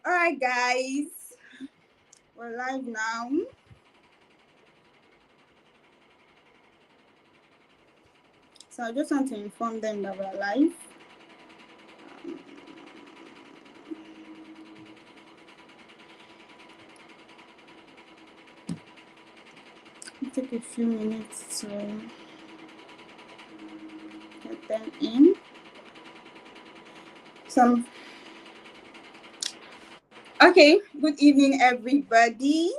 All right, guys, we're live now. So I just want to inform them that we're live. Take a few minutes to get them in. Okay, good evening, everybody.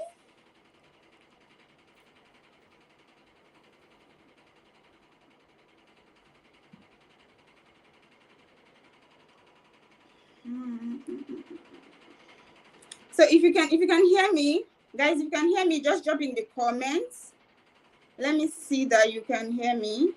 So if you can hear me, guys, if you can hear me, just drop in the comments. Let me see that you can hear me.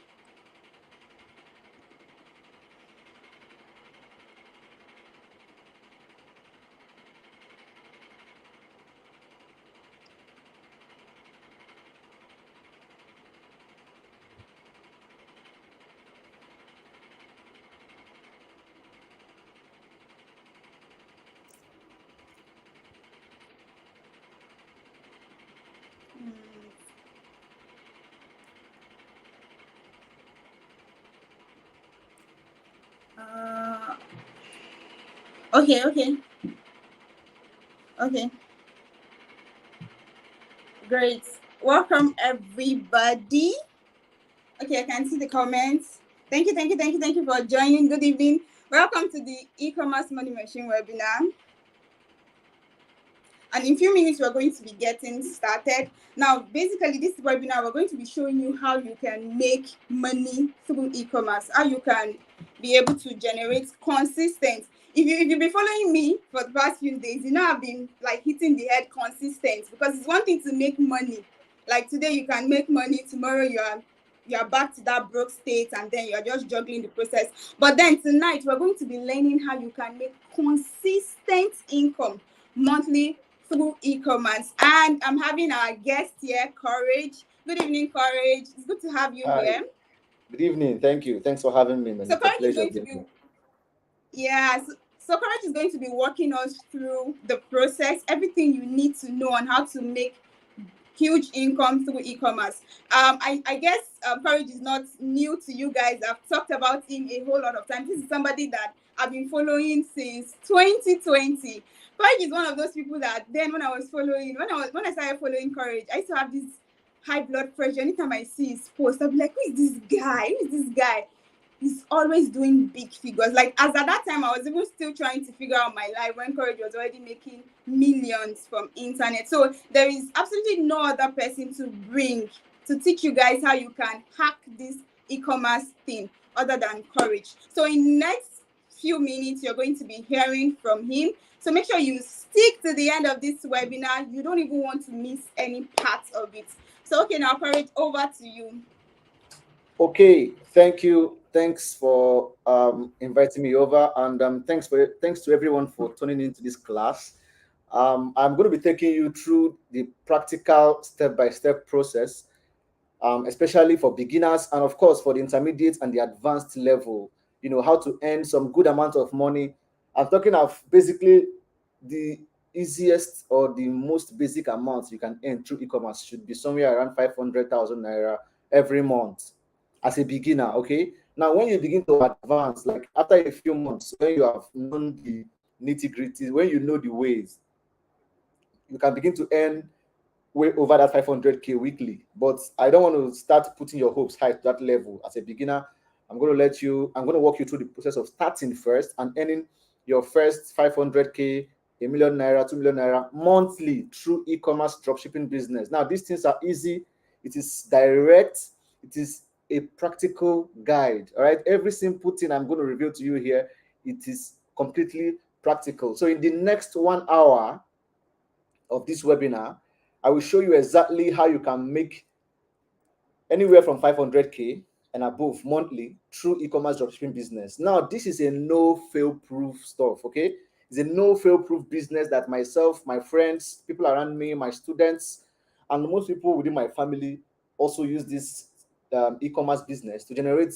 Okay. Great. Welcome, everybody. Okay, I can see the comments. Thank you for joining. Good evening. Welcome to the e-commerce money machine webinar. And in a few minutes, we're going to be getting started. Now, basically, this webinar, we're going to be showing you how you can make money through e-commerce, how you can be able to generate consistent. If you've been following me for the past few days, you know I've been like hitting the head consistent, because it's one thing to make money. Like today, you can make money. Tomorrow, you're back to that broke state, and then you're just juggling the process. But then tonight, we're going to be learning how you can make consistent income monthly through e-commerce. And I'm having our guest here, Courage. Good evening, Courage. It's good to have you here. Good evening. Thank you. Thanks for having me. So Courage is going to be, so Courage is going to be walking us through the process, everything you need to know on how to make huge income through e-commerce. I guess Courage is not new to you guys. I've talked about him a whole lot of times. This is somebody that I've been following since 2020. Courage is one of those people that then when I started following Courage, I used to have this high blood pressure. Anytime I see his post, I'll be like, who is this guy? He's always doing big figures. Like, as at that time, I was even still trying to figure out my life when Courage was already making millions from internet. So there is absolutely no other person to bring to teach you guys how you can hack this e-commerce thing other than Courage. So in the next few minutes, you're going to be hearing from him. So make sure you stick to the end of this webinar. You don't even want to miss any part of it. So okay, now Courage, over to you. Okay, thank you. Thanks for inviting me over, and thanks to everyone for tuning into this class. I'm going to be taking you through the practical step-by-step process, especially for beginners and of course for the intermediate and the advanced level. You know how to earn some good amount of money. I'm talking of basically the easiest or the most basic amount you can earn through e-commerce should be somewhere around 500,000 naira every month as a beginner. Okay, now when you begin to advance, like after a few months, when you have known the nitty-gritty, when you know the ways, you can begin to earn way over that 500k weekly. But I don't want to start putting your hopes high to that level as a beginner. I'm going to walk you through the process of starting first and earning your first 500k, a million naira, 2 million naira monthly through e-commerce dropshipping business. Now, these things are easy. It is direct. It is a practical guide. All right. Every simple thing I'm going to reveal to you here, it is completely practical. So in the next 1 hour of this webinar, I will show you exactly how you can make anywhere from 500k and above monthly through e-commerce dropshipping business. Now, this is a no-fail proof stuff, okay? It's a no-fail proof business that myself, my friends, people around me, my students, and most people within my family also use this e-commerce business to generate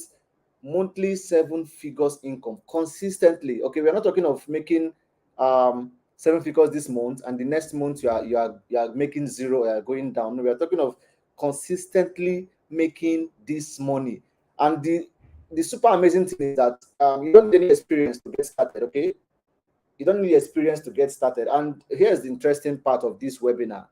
monthly 7 figures income consistently. Okay, we're not talking of making 7 figures this month, and the next month you are making zero, you are going down. No, we are talking of consistently making this money. And the super amazing thing is that you don't need any experience to get started. Okay, you don't need experience to get started. And here's the interesting part of this webinar: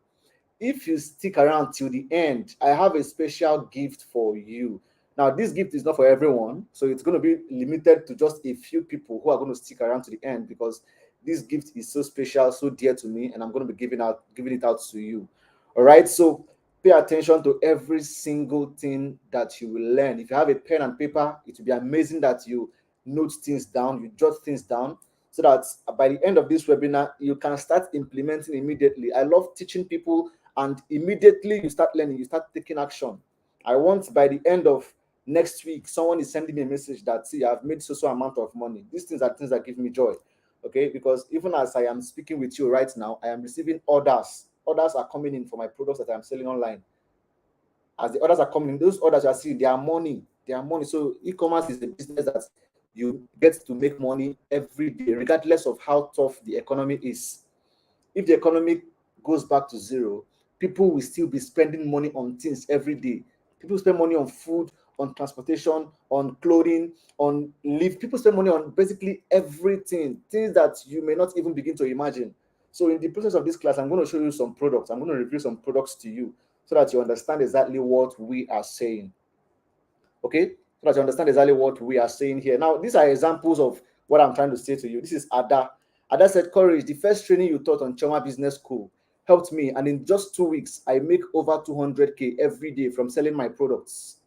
if you stick around till the end, I have a special gift for you. Now, this gift is not for everyone, so it's going to be limited to just a few people who are going to stick around to the end, because this gift is so special, so dear to me, and I'm going to be giving it out to you. All right, so pay attention to every single thing that you will learn. If you have a pen and paper, it will be amazing that you note things down, you jot things down, so that by the end of this webinar, you can start implementing immediately. I love teaching people, and immediately you start learning, you start taking action. I want by the end of next week, someone is sending me a message that, see, I've made so amount of money. These things are things that give me joy. Okay, because even as I am speaking with you right now, I am receiving orders. Orders are coming in for my products that I'm selling online. As the orders are coming in, those orders you are seeing, they are money. They are money. So e-commerce is a business that you get to make money every day, regardless of how tough the economy is. If the economy goes back to zero, people will still be spending money on things every day. People spend money on food, on transportation, on clothing, on live. People spend money on basically everything, things that you may not even begin to imagine. So in the process of this class, I'm going to show you some products. I'm going to review some products to you so that you understand exactly what we are saying. Okay? So that you understand exactly what we are saying here. Now, these are examples of what I'm trying to say to you. This is Ada. Ada said, Courage, the first training you taught on Choma Business School helped me. And in just 2 weeks, I make over 200K every day from selling my products.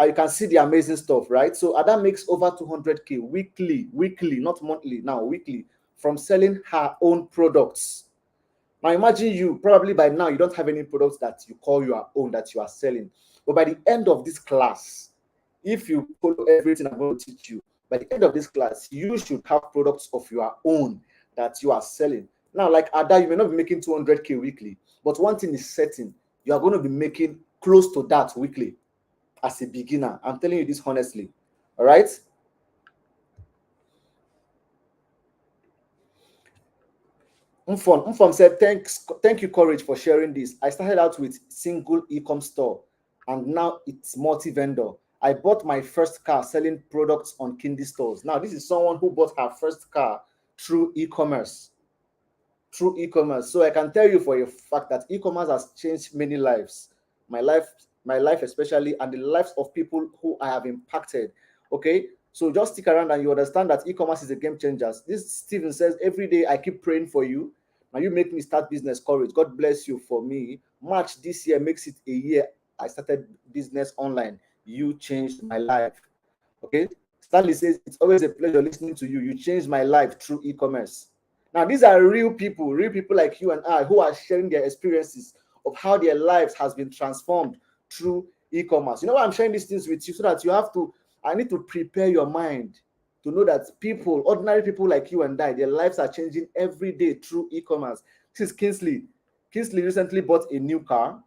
You can see the amazing stuff, right? So Ada makes over 200K weekly, not monthly, now weekly, from selling her own products. Now imagine you, probably by now, you don't have any products that you call your own that you are selling. But by the end of this class, if you follow everything I'm going to teach you, by the end of this class, you should have products of your own that you are selling. Now, like Ada, you may not be making 200K weekly, but one thing is certain: you are going to be making close to that weekly as a beginner. I'm telling you this honestly. All right. Mfom said, thank you, Courage, for sharing this. I started out with single e-com store, and now it's multi-vendor. I bought my first car selling products on Kindle stores. Now, this is someone who bought her first car through e-commerce. So I can tell you for a fact that e-commerce has changed many lives. My life especially, and the lives of people who I have impacted. Okay, so just stick around and you understand that e-commerce is a game changer. This Steven says, every day I keep praying for you. Now you make me start business. Courage, God bless you. For me, March this year makes it a year I started business online. You changed my life. Okay, Stanley says, it's always a pleasure listening to you. You changed my life through e-commerce. Now, these are real people like you and I, who are sharing their experiences of how their lives has been transformed through e-commerce. You know why I'm sharing these things with you? So that I need to prepare your mind to know that ordinary people like you and I, their lives are changing every day through e-commerce. This is Kingsley. Kingsley recently bought a new car,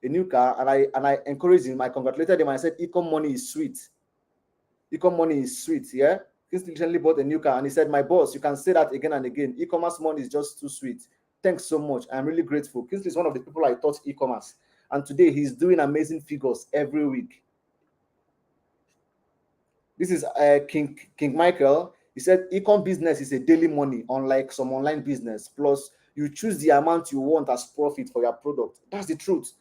and I encouraged him. I congratulated him. I said, e-com money is sweet. E-com money is sweet, yeah? He recently bought a new car, and he said, my boss, you can say that again and again. E-commerce money is just too sweet. Thanks so much. I'm really grateful. Kingsley is one of the people I taught e-commerce, and today he's doing amazing figures every week. This is King Michael. He said, e-com business is a daily money, unlike some online business. Plus, you choose the amount you want as profit for your product. That's the truth.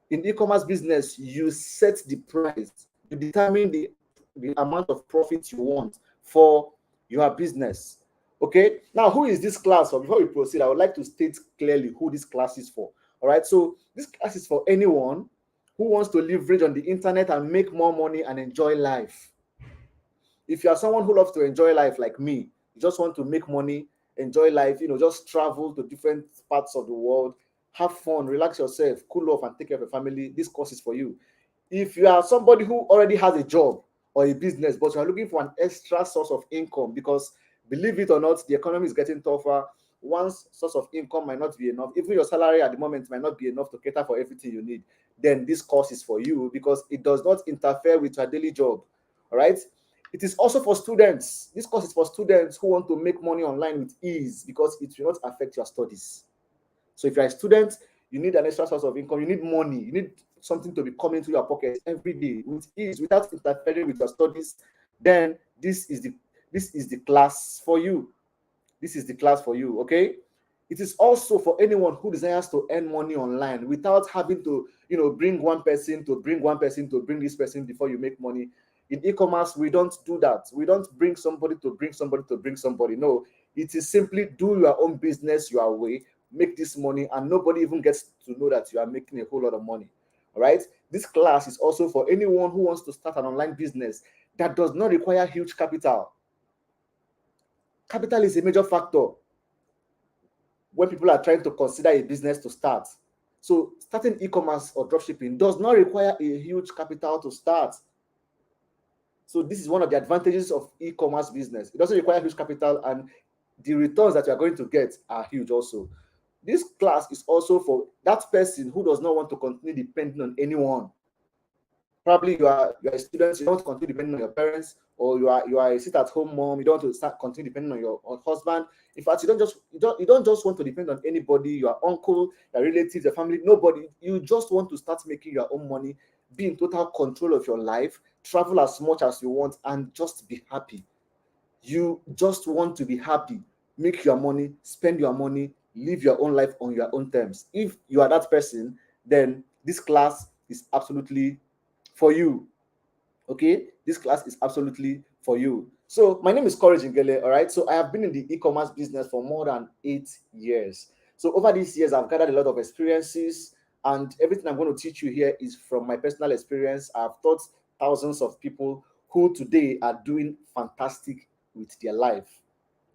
In e-commerce business, you set the price. You determine the amount of profit you want for your business. Okay, now who is this class for? Before we proceed, I would like to state clearly who this class is for. All right, so this class is for anyone who wants to leverage on the internet and make more money and enjoy life. If you are someone who loves to enjoy life like me, you just want to make money, enjoy life, just travel to different parts of the world, have fun, relax yourself, cool off, and take care of your family, this course is for you. If you are somebody who already has a job or a business, but you are looking for an extra source of income, because believe it or not, the economy is getting tougher. One source of income might not be enough. Even your salary at the moment might not be enough to cater for everything you need. Then this course is for you, because it does not interfere with your daily job. All right. It is also for students. This course is for students who want to make money online with ease because it will not affect your studies. So if you're a student, you need an extra source of income, you need money, you need something to be coming into your pocket every day with ease without interfering with your studies, then this is the class for you. This is the class for you, okay? It is also for anyone who desires to earn money online without having to, bring one person to bring one person to bring this person before you make money. In e-commerce, we don't do that. We don't bring somebody to bring somebody to bring somebody. No, it is simply do your own business your way, make this money, and nobody even gets to know that you are making a whole lot of money. All right. This class is also for anyone who wants to start an online business that does not require huge capital. Capital is a major factor when people are trying to consider a business to start. So starting e-commerce or dropshipping does not require a huge capital to start. So this is one of the advantages of e-commerce business. It doesn't require huge capital, and the returns that you are going to get are huge also. This class is also for that person who does not want to continue depending on anyone. Probably you are a student, you don't want to continue depending on your parents, or you are a sit-at-home mom, you don't want to start continue depending on your husband. In fact, you don't just want to depend on anybody, your uncle, your relatives, your family, nobody. You just want to start making your own money, be in total control of your life, travel as much as you want, and just be happy. You just want to be happy, make your money, spend your money, live your own life on your own terms. If you are that person, then this class is absolutely for you. Okay, this class is absolutely for you. So my name is Courage Ngele. All right, so I have been in the e-commerce business for more than 8 years. So over these years, I've gathered a lot of experiences, and everything I'm going to teach you here is from my personal experience. I've taught thousands of people who today are doing fantastic with their life.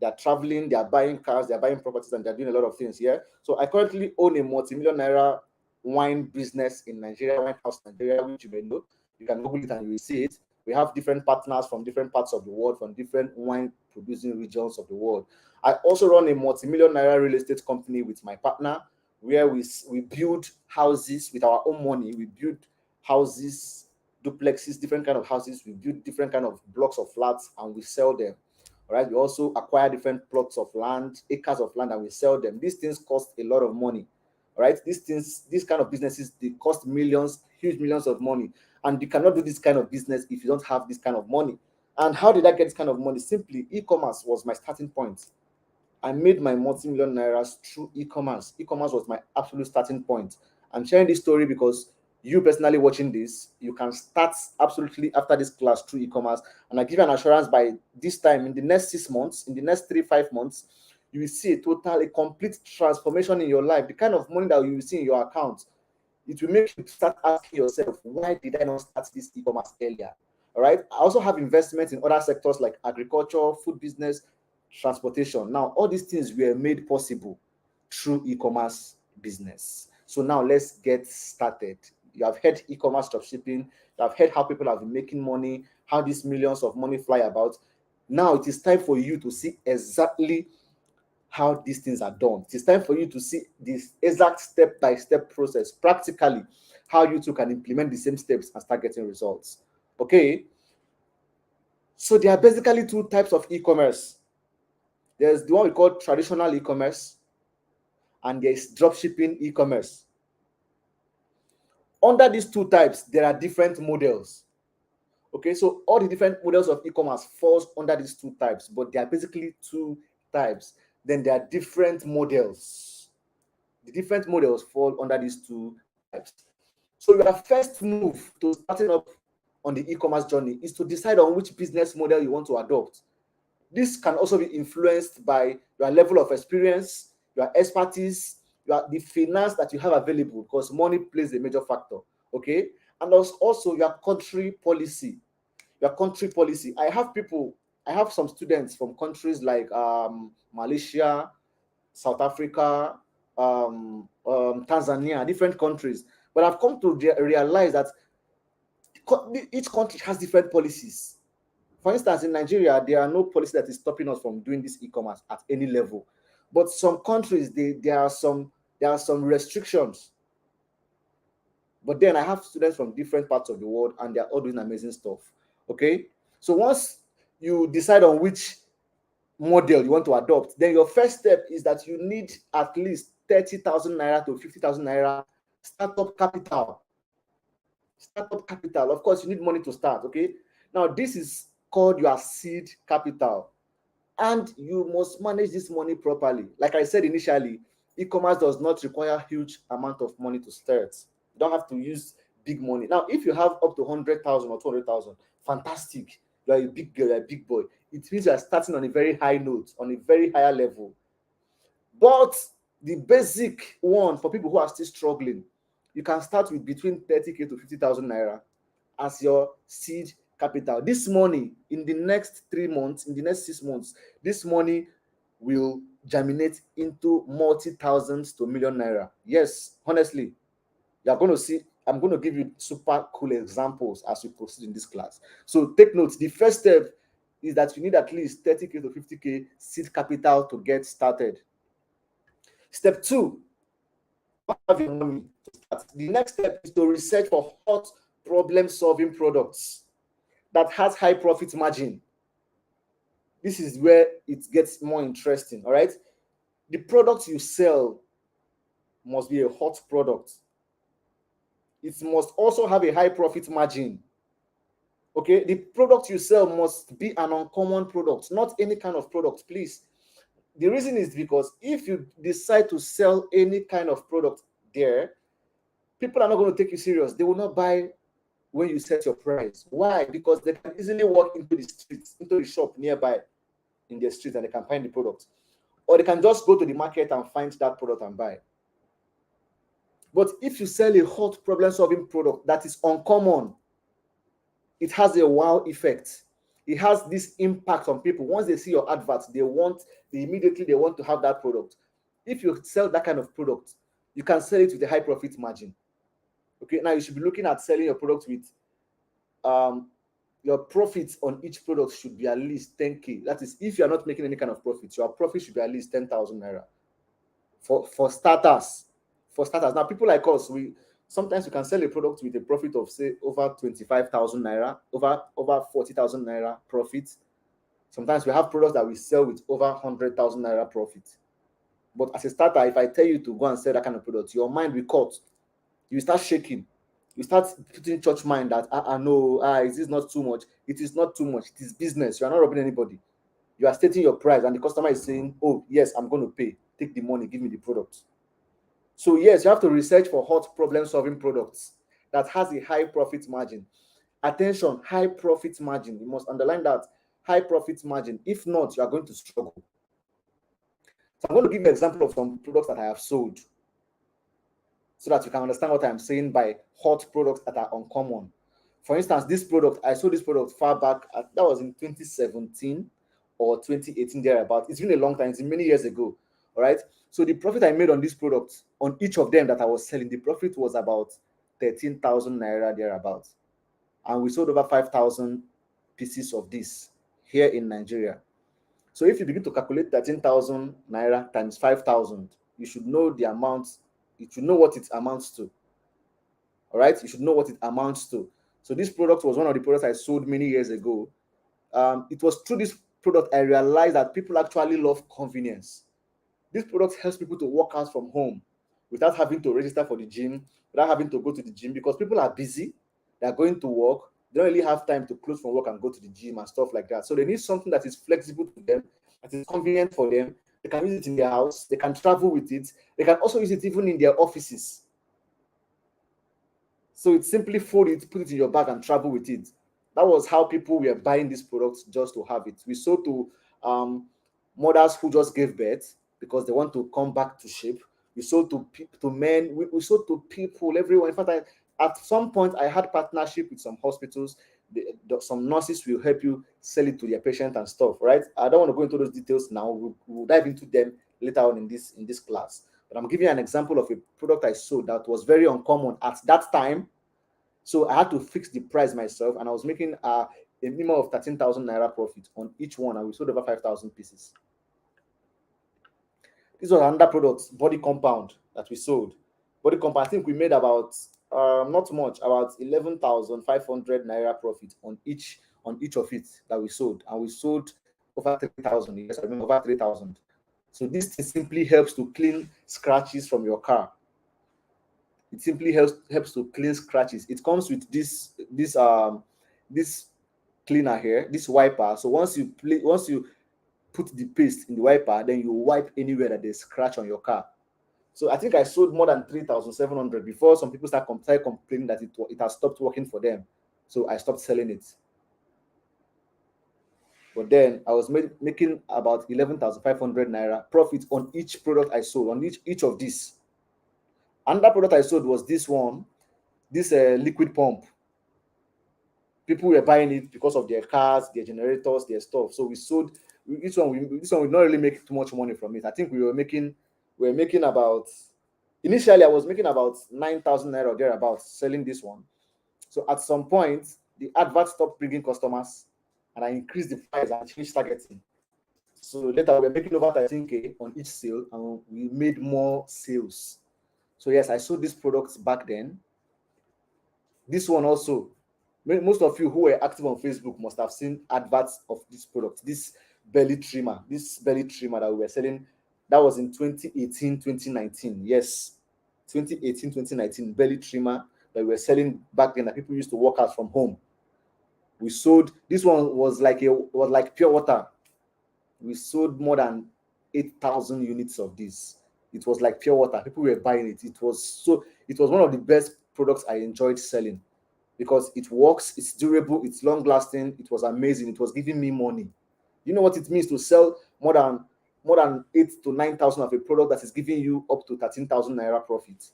They're traveling, they're buying cars, they're buying properties, and they're doing a lot of things here. So I currently own a multi-million naira wine business in Nigeria, Wine House Nigeria, which you may know. You can Google it and you will see it. We have different partners from different parts of the world, from different wine producing regions of the world. I also run a multi-million naira real estate company with my partner, where we build houses with our own money. We build houses, duplexes, different kind of houses. We build different kind of blocks of flats and we sell them. All right. We also acquire different plots of land, acres of land, and we sell them. These things cost a lot of money. All right. These kind of businesses, they cost millions, huge millions of money. And you cannot do this kind of business if you don't have this kind of money. And how did I get this kind of money? Simply, e-commerce was my starting point. I made my multi-million nairas through e-commerce. E-commerce was my absolute starting point. I'm sharing this story because you personally watching this, you can start absolutely after this class through e-commerce. And I give you an assurance by this time, in the next 6 months, in the next 3, 5 months, you will see a complete transformation in your life. The kind of money that you will see in your account, it will make you start asking yourself, why did I not start this e-commerce earlier? All right. I also have investments in other sectors like agriculture, food business, transportation. Now, all these things were made possible through e-commerce business. So now let's get started. You have heard e-commerce dropshipping. You have heard how people have been making money, how these millions of money fly about. Now it is time for you to see exactly how these things are done. It is time for you to see this exact step-by-step process, practically, how you too can implement the same steps and start getting results. Okay. So there are basically two types of e-commerce. There's the one we call traditional e-commerce, and there's dropshipping e-commerce. Under these two types, there are different models. Okay, so all the different models of e-commerce falls under these two types, but there are basically two types. Then there are different models. The different models fall under these two types. So your first move to starting up on the e-commerce journey is to decide on which business model you want to adopt. This can also be influenced by your level of experience, your expertise, the finance that you have available, because money plays a major factor. Okay, and also your country policy. Your country policy. I have some students from countries like Malaysia, South Africa, Tanzania, different countries. But I've come to realize that each country has different policies. For instance, in Nigeria, there are no policy that is stopping us from doing this e-commerce at any level. But some countries, there are some restrictions. But then I have students from different parts of the world, and they're all doing amazing stuff. Okay, so once you decide on which model you want to adopt, then your first step is that you need at least 30,000 naira to 50,000 naira startup capital. Startup capital. Of course, you need money to start. Okay. Now, this is called your seed capital, and you must manage this money properly. Like I said initially, e-commerce does not require huge amount of money to start. You don't have to use big money. Now, if you have up to 100,000 or 200,000, fantastic. You are a big girl, you are a big boy. It means you are starting on a very high note, on a very higher level. But the basic one for people who are still struggling, you can start with between 30K to 50,000 naira as your seed capital. This money, in the next 3 months, in the next 6 months, this money will germinate into multi-thousands to million naira. Yes, honestly, you're going to see. I'm going to give you super cool examples as we proceed in this class. So take notes. The first step is that you need at least 30K to 50K seed capital to get started. Step 2, have your money to start. The next step is to research for hot problem-solving products that has high profit margin. This is where it gets more interesting. All right, the product you sell must be a hot product. It must also have a high profit margin. Okay, the product you sell must be an uncommon product, not any kind of product, please. The reason is because if you decide to sell any kind of product there, people are not going to take you serious. They will not buy when you set your price. Why? Because they can easily walk into the streets, into the shop nearby in their street, and they can find the product. Or they can just go to the market and find that product and buy. But if you sell a hot problem-solving product that is uncommon, it has a wow effect. It has this impact on people. Once they see your adverts, they immediately want to have that product. If you sell that kind of product, you can sell it with a high profit margin. Okay, now you should be looking at selling your product with your profits on each product should be at least 10K. That is, if you are not making any kind of profit, your profit should be at least 10,000 naira for starters. For starters, now people like us, sometimes we can sell a product with a profit of say over 25,000 naira, over 40,000 naira profit. Sometimes we have products that we sell with over 100,000 naira profit. But as a starter, if I tell you to go and sell that kind of product, your mind will cut. You start shaking. You start putting church mind that no, is this not too much? It is not too much. It is business. You are not robbing anybody. You are stating your price, and the customer is saying, "Oh yes, I'm going to pay. Take the money. Give me the product." So yes, you have to research for hot problem-solving products that has a high profit margin. Attention, high profit margin. You must underline that high profit margin. If not, you are going to struggle. So I'm going to give you an example of some products that I have sold, so that you can understand what I'm saying by hot products that are uncommon. For instance, this product, I sold this product far back, that was in 2017 or 2018, thereabout. It's been a long time, it's been many years ago. All right. So the profit I made on this product, on each of them that I was selling, the profit was about 13,000 naira thereabout. And we sold over 5,000 pieces of this here in Nigeria. So if you begin to calculate 13,000 naira times 5,000, you should know the amount. You should know what it amounts to. All right, you should know what it amounts to. So this product was one of the products I sold many years ago. It was through this product I realized that people actually love convenience. This product helps people to work out from home without having to register for the gym, without having to go to the gym, because people are busy. They're going to work. They don't really have time to close from work and go to the gym and stuff like that. So they need something that is flexible to them, that is convenient for them. They can use it in their house. They can travel with it. They can also use it even in their offices. So it's simply fold it, put it in your bag, and travel with it. That was how people were buying these products, just to have it. We sold to mothers who just gave birth because they want to come back to shape. We sold to men. We sold to people, everyone. In fact, at some point, I had partnership with some hospitals. Some nurses will help you sell it to their patient and stuff, right? I don't want to go into those details now. We'll dive into them later on in this class. But I'm giving you an example of a product I sold that was very uncommon at that time. So I had to fix the price myself, and I was making a minimum of 13,000 naira profit on each one, and we sold over 5,000 pieces. This was another product, body compound, that we sold. Body compound, I think we made about not much, about 11,500 naira profit on on each of it that we sold, and we sold over 3,000. Yes, I remember, over 3,000. So this thing simply helps to clean scratches from your car. It simply helps to clean scratches. It comes with this cleaner here, this wiper. So once you put the paste in the wiper, then you wipe anywhere that there's scratch on your car. So I think I sold more than 3,700 before some people start complaining that it has stopped working for them. So I stopped selling it. But then I was making about 11,500 naira profit on each product I sold, on each of these. Another product I sold was this one, this liquid pump. People were buying it because of their cars, their generators, their stuff. So we sold this one. This one we not really make too much money from it. I think we were making about, initially I was making about 9,000 naira or thereabouts selling this one. So at some point the advert stopped bringing customers, and I increased the price and changed targeting. So later we were making over 13K on each sale, and we made more sales. So yes, I sold these products back then. This one also, most of you who were active on Facebook must have seen adverts of this product, this belly trimmer that we were selling. That was in 2018, 2019. Yes, 2018, 2019, belly trimmer that we were selling back then that people used to work out from home. We sold, this one was like pure water. We sold more than 8,000 units of this. It was like pure water. People were buying it. It was one of the best products I enjoyed selling, because it works, it's durable, it's long lasting. It was amazing. It was giving me money. You know what it means to sell more than 8 to 9,000 of a product that is giving you up to 13,000 naira profit.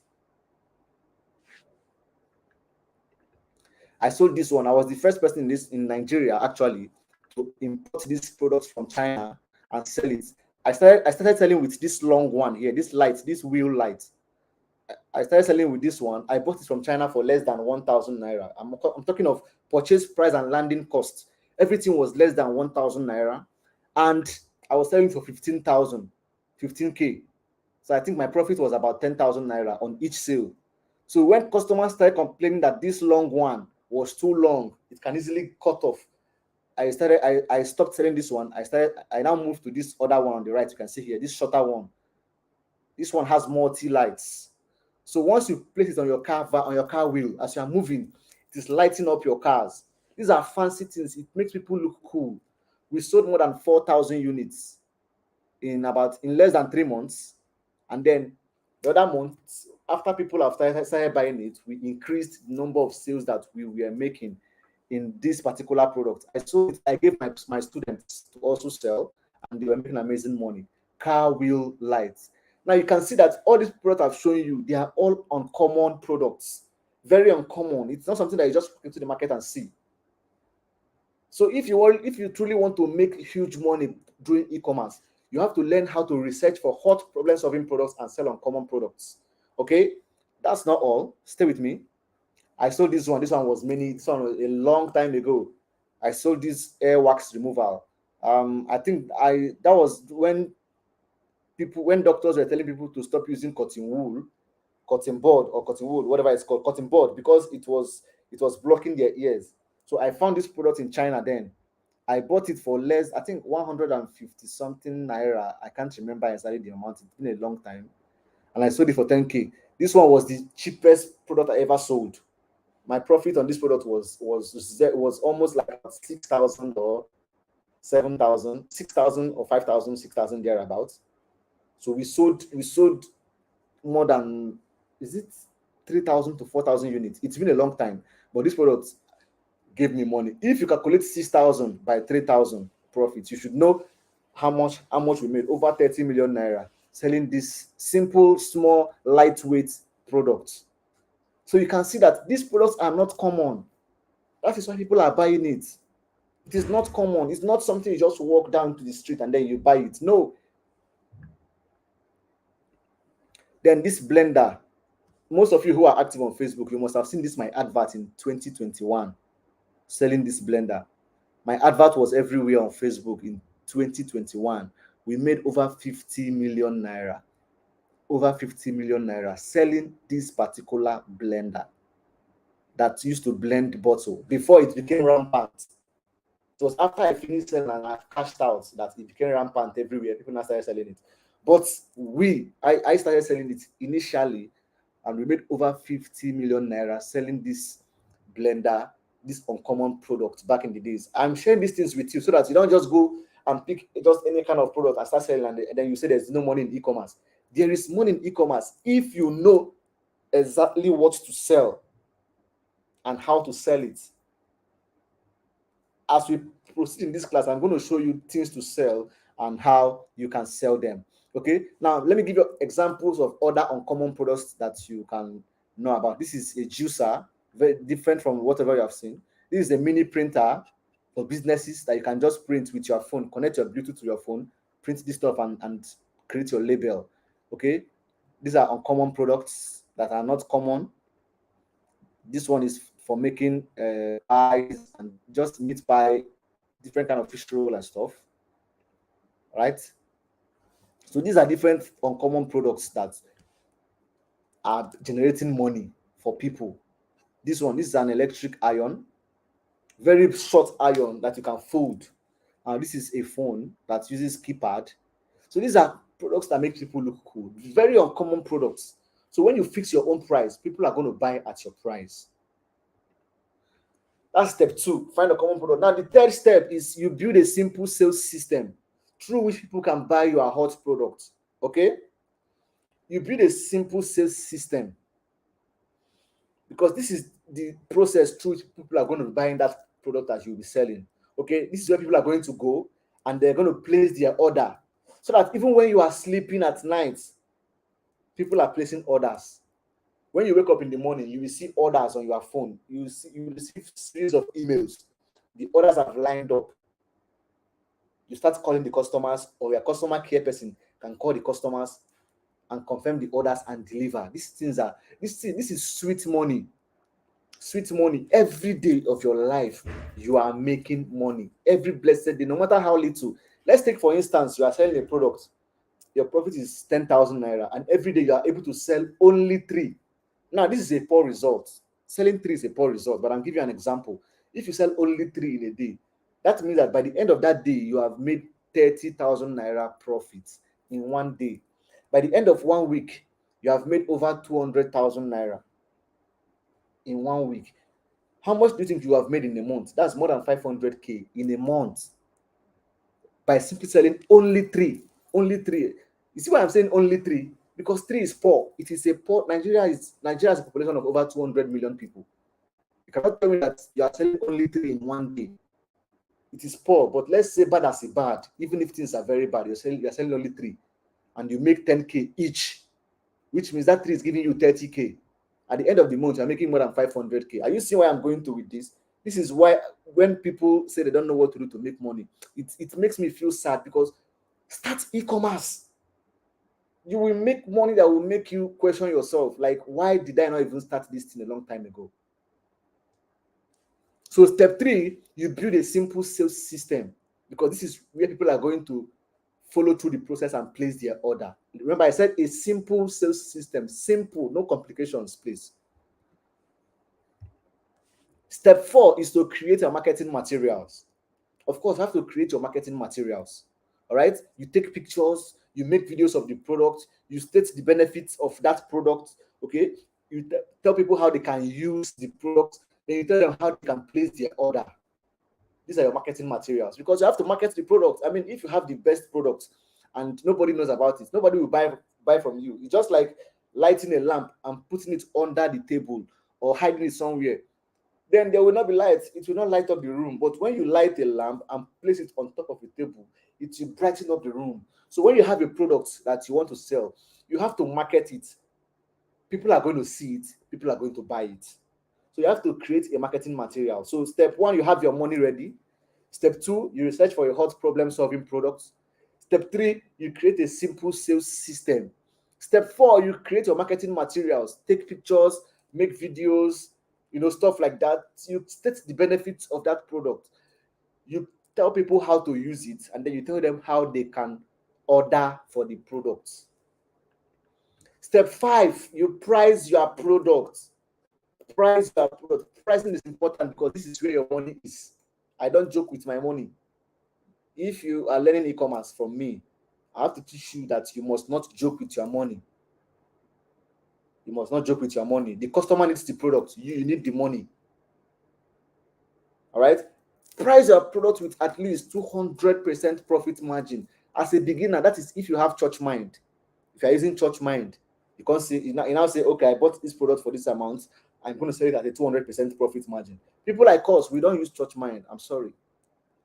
I sold this one. I was the first person in Nigeria actually to import these products from China and sell it. I started selling with this long one here, this wheel light. I started selling with this one. I bought it from China for less than 1,000 naira. I'm talking of purchase price and landing cost. Everything was less than 1,000 naira, and I was selling for 15,000, 15K. So I think my profit was about 10,000 naira on each sale. So when customers started complaining that this long one was too long, it can easily cut off, I stopped selling this one. I now moved to this other one on the right. You can see here, this shorter one. This one has multi lights. So once you place it on your car wheel, as you are moving, it is lighting up your cars. These are fancy things. It makes people look cool. We sold more than 4,000 units in less than 3 months. And then the other month, after people have started buying it, we increased the number of sales that we were making in this particular product. I gave my students to also sell, and they were making amazing money. Car wheel lights. Now you can see that all these products I've shown you, they are all uncommon products. Very uncommon. It's not something that you just put into the market and see. So if you truly want to make huge money doing e-commerce, you have to learn how to research for hot problem-solving products and sell uncommon products. Okay, that's not all. Stay with me. I sold this one. This one was a long time ago. I sold this air wax removal. I think that was when doctors were telling people to stop using cotton board or cotton wool, whatever it's called, cotton board, because it was blocking their ears. So I found this product in China then. I bought it for less, I think 150 something naira. I can't remember exactly the amount. It's been a long time. And I sold it for 10K. This one was the cheapest product I ever sold. My profit on this product was almost like 6,000 or 7,000, 6,000 or 5,000, 6,000 thereabouts. So we sold more than, is it 3,000 to 4,000 units? It's been a long time, but this product gave me money. If you calculate 6,000 by 3,000 profits, you should know how much we made. Over 30 million naira selling this simple, small, lightweight product. So you can see that these products are not common. That is why people are buying it. It is not common. It's not something you just walk down to the street and then you buy it. No. Then this blender. Most of you who are active on Facebook, you must have seen this, my advert in 2021, selling this blender. My advert was everywhere on Facebook in 2021. We made over 50 million naira. Over 50 million naira selling this particular blender that used to blend bottle before it became rampant. It was after I finished selling and I cashed out that it became rampant everywhere. People now started selling it. But I started selling it initially, and we made over 50 million naira selling this blender, this uncommon product back in the days. I'm sharing these things with you so that you don't just go and pick just any kind of product and start selling, and then you say there's no money in e-commerce. There is money in e-commerce if you know exactly what to sell and how to sell it. As we proceed in this class, I'm going to show you things to sell and how you can sell them. Okay, now let me give you examples of other uncommon products that you can know about. This is a juicer, very different from whatever you have seen. This is a mini printer for businesses that you can just print with your phone, connect your Bluetooth to your phone, print this stuff, and create your label. Okay, these are uncommon products that are not common. This one is for making pies and just meat pie, different kind of fish roll and stuff, right? So these are different uncommon products that are generating money for people. This is an electric iron, very short iron that you can fold. This is a phone that uses keypad. So these are products that make people look cool. Very uncommon products. So when you fix your own price, people are going to buy at your price. That's step 2. Find a common product. Now, the third step is you build a simple sales system through which people can buy your hot product. Okay? You build a simple sales system because this is the process through which people are going to be buying that product that you'll be selling. Okay? This is where people are going to go and they're going to place their order so that even when you are sleeping at night, people are placing orders. When you wake up in the morning, you will see orders on your phone. You will receive series of emails. The orders have lined up. You start calling the customers, or your customer care person can call the customers and confirm the orders and deliver. This is sweet money. Sweet money. Every day of your life, you are making money. Every blessed day, no matter how little. Let's take, for instance, you are selling a product. Your profit is 10,000 naira, and every day you are able to sell only 3. Now, this is a poor result. Selling 3 is a poor result, but I'll give you an example. If you sell only 3 in a day, that means that by the end of that day, you have made 30,000 naira profit in one day. By the end of 1 week, you have made over 200,000 naira in 1 week. How much do you think you have made in a month? That's more than 500k in a month by simply selling only 3. Only 3. You see why I'm saying only 3? Because 3 is poor. It is a poor. Nigeria has a population of over 200 million people. You cannot tell me that you are selling only 3 in one day. It is poor, but let's say bad as a bad. Even if things are very bad, you're selling only 3, and you make 10k each, which means that 3 is giving you 30k. At the end of the month, you're making more than 500k. Are you seeing why I'm going to with this? This is why when people say they don't know what to do to make money, it makes me feel sad, because start e-commerce. You will make money that will make you question yourself, like, why did I not even start this thing a long time ago? So step 3, you build a simple sales system, because this is where people are going to follow through the process and place their order. Remember, I said a simple sales system. Simple, no complications, please. Step 4 is to create your marketing materials. Of course, you have to create your marketing materials. All right, you take pictures, you make videos of the product, you state the benefits of that product. Okay, you tell people how they can use the product, then you tell them how they can place their order. These are your marketing materials, because you have to market the product. I mean, if you have the best product and nobody knows about it, nobody will buy from you. It's just like lighting a lamp and putting it under the table or hiding it somewhere. Then there will not be light. It will not light up the room. But when you light a lamp and place it on top of a table, it will brighten up the room. So when you have a product that you want to sell, you have to market it. People are going to see it. People are going to buy it. So you have to create a marketing material. So step 1, you have your money ready. Step 2, you research for a hot problem-solving product. Step 3, you create a simple sales system. Step 4, you create your marketing materials. Take pictures, make videos, stuff like that. You state the benefits of that product. You tell people how to use it, and then you tell them how they can order for the products. Step 5, you price your product. Price your product. Pricing is important because this is where your money is. I don't joke with my money. If you are learning e-commerce from me, I have to teach you that you must not joke with your money. You must not joke with your money. The customer needs the product. You need the money. All right. Price your product with at least 200% profit margin. As a beginner, that is if you have church mind. If you're using church mind, you can't say, you now say, okay, I bought this product for this amount. I'm going to sell it at a 200% profit margin. People like us, we don't use church mind. I'm sorry.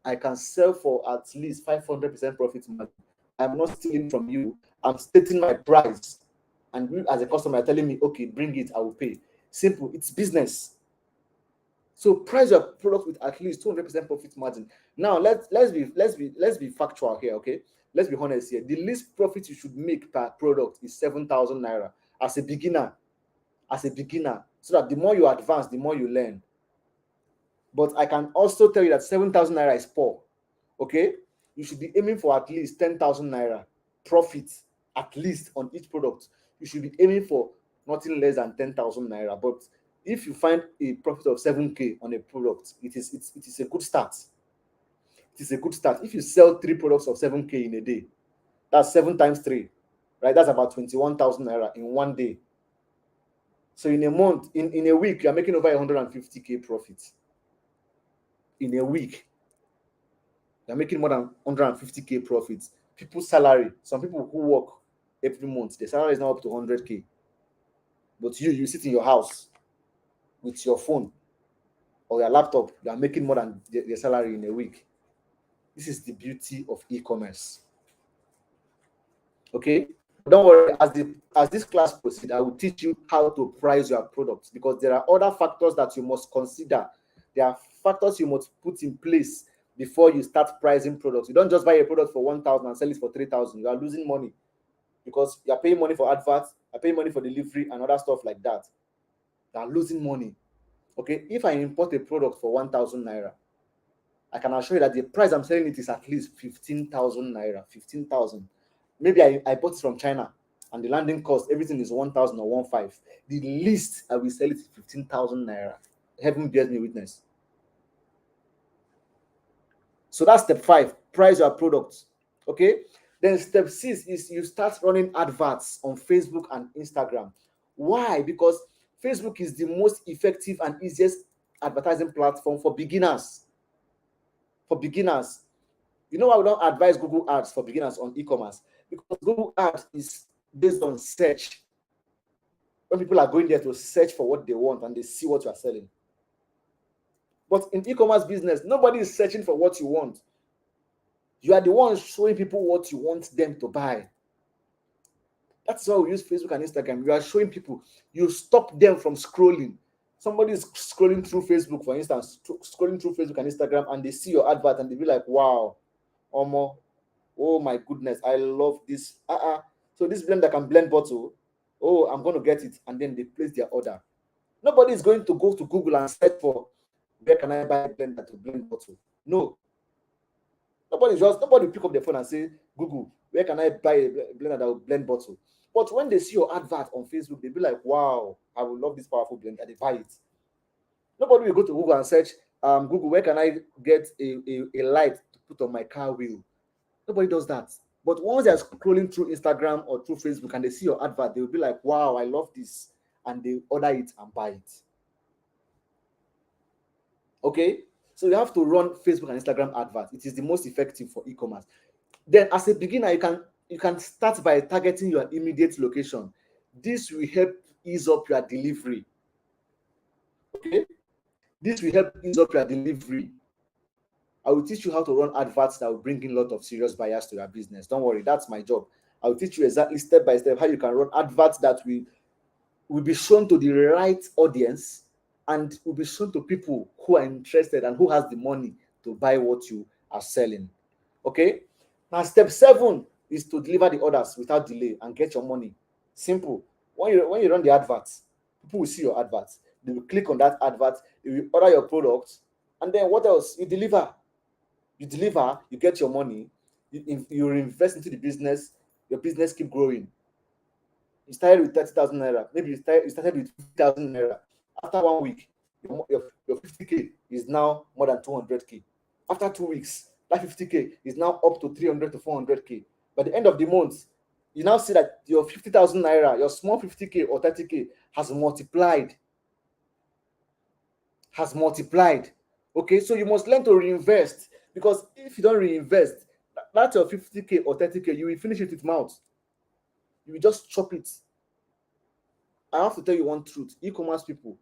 I can sell for at least 500% profit margin. I'm not stealing from you. I'm stating my price. And you, as a customer, are telling me, okay, bring it, I will pay. Simple. It's business. So price your product with at least 200% profit margin. Now let's be factual here, okay? Let's be honest here. The least profit you should make per product is 7,000 naira as a beginner. As a beginner, so that the more you advance, the more you learn. But I can also tell you that 7,000 naira is poor. Okay, you should be aiming for at least 10,000 naira profit at least on each product. You should be aiming for nothing less than 10,000 naira. But if you find a profit of 7k on a product, it is a good start. It is a good start. If you sell 3 products of 7k in a day, that's 7 times 3, right? That's about 21,000 naira in one day. So in a month, in a week, you're making over 150k profit. In a week, you're making more than 150k profits. People's salary, some people who work every month, their salary is now up to 100k. But you sit in your house with your phone or your laptop, you are making more than their salary in a week. This is the beauty of e-commerce. Okay, don't worry. As this class proceeds, I will teach you how to price your products, because there are other factors that you must consider. There are factors you must put in place before you start pricing products. You don't just buy a product for 1,000 and sell it for 3,000. You are losing money, because you are paying money for adverts, you are paying money for delivery and other stuff like that. You are losing money. Okay, if I import a product for 1,000 naira, I can assure you that the price I'm selling it is at least 15,000 naira. 15,000. Maybe I bought it from China and the landing cost, everything is 1,000 or 1,500. The least I will sell it is 15,000 naira. Heaven bears me witness. So that's step 5, price your products. Okay. Then step 6 is you start running adverts on Facebook and Instagram. Why? Because Facebook is the most effective and easiest advertising platform for beginners. For beginners. You know why we don't advise Google Ads for beginners on e-commerce? Because Google Ads is based on search. When people are going there to search for what they want and they see what you are selling. But in e-commerce business, nobody is searching for what you want. You are the ones showing people what you want them to buy. That's why we use Facebook and Instagram. You are showing people, you stop them from scrolling. Somebody is scrolling through Facebook, for instance, scrolling through Facebook and Instagram, and they see your advert and they be like, wow, Omo, oh my goodness, I love this. So this blender can blend bottle. Oh, I'm going to get it. And then they place their order. Nobody is going to go to Google and search for, where can I buy a blender to blend bottle? No. Nobody pick up the phone and say, Google, where can I buy a blender that will blend bottle? But when they see your advert on Facebook, they'll be like, wow, I will love this powerful blender. They buy it. Nobody will go to Google and search, Google, where can I get a light to put on my car wheel? Nobody does that. But once they're scrolling through Instagram or through Facebook and they see your advert, they will be like, wow, I love this. And they order it and buy it. Okay? So you have to run Facebook and Instagram adverts. It is the most effective for e-commerce. Then as a beginner, you can start by targeting your immediate location. This will help ease up your delivery. Okay? This will help ease up your delivery. I will teach you how to run adverts that will bring in a lot of serious buyers to your business. Don't worry, that's my job. I will teach you exactly step by step how you can run adverts that will be shown to the right audience and will be shown to people who are interested and who has the money to buy what you are selling. Okay? Now, step 7 is to deliver the orders without delay and get your money. Simple. When you run the adverts, people will see your adverts. They will click on that advert, they will order your products, and then what else? You deliver. You get your money, you invest into the business, your business keep growing. You started with 30,000 naira, maybe you started with 50,000 naira. After 1 week, your 50k is now more than 200k. After 2 weeks, that 50K is now up to 300 to 400K. By the end of the month, you now see that your 50,000 naira, your small 50K or 30K has multiplied. Okay, so you must learn to reinvest, because if you don't reinvest, that's your 50K or 30K, you will finish it with mouth. You will just chop it. I have to tell you one truth: e-commerce people,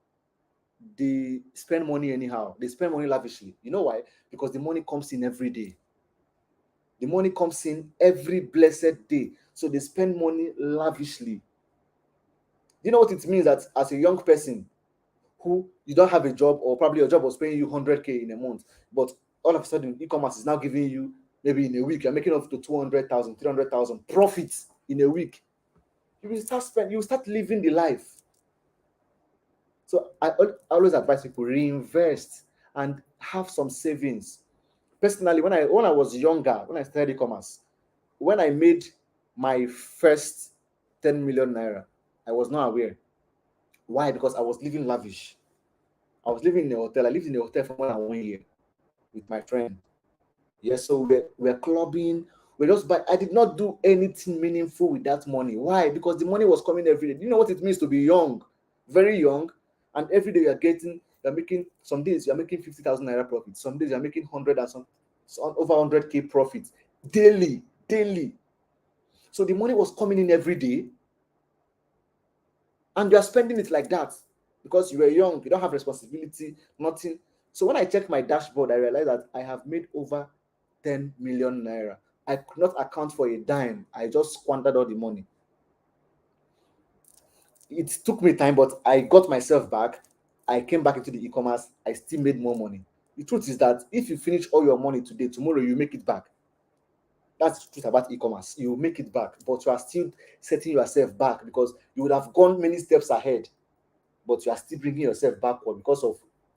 they spend money anyhow. They spend money lavishly. You know why? Because the money comes in every day. The money comes in every blessed day. So they spend money lavishly. You know what it means that as a young person who you don't have a job, or probably your job was paying you 100K in a month, but all of a sudden e-commerce is now giving you, maybe in a week, you're making up to 200,000, 300,000 profits in a week. You will start living the life. So I always advise people, reinvest and have some savings. Personally, when I was younger, when I started e-commerce, when I made my first 10 million naira, I was not aware. Why? Because I was living lavish. I was living in a hotel. I lived in a hotel for more than 1 year with my friend. Yes, so we're clubbing. We just buy. I did not do anything meaningful with that money. Why? Because the money was coming every day. Do you know what it means to be young? Very young. And every day you're making, some days you're making 50,000 naira profit. Some days you're making 100 and some over 100K profit daily. Daily. So the money was coming in every day, and you are spending it like that because you were young, you don't have responsibility, nothing. So when I checked my dashboard, I realized that I have made over 10 million naira. I could not account for a dime. I just squandered all the money. It took me time, but I got myself back. I came back into the e-commerce. I still made more money. The truth is that if you finish all your money today, tomorrow you make it back. That's the truth about e-commerce. You make it back, but you are still setting yourself back because you would have gone many steps ahead, but you are still bringing yourself backward because of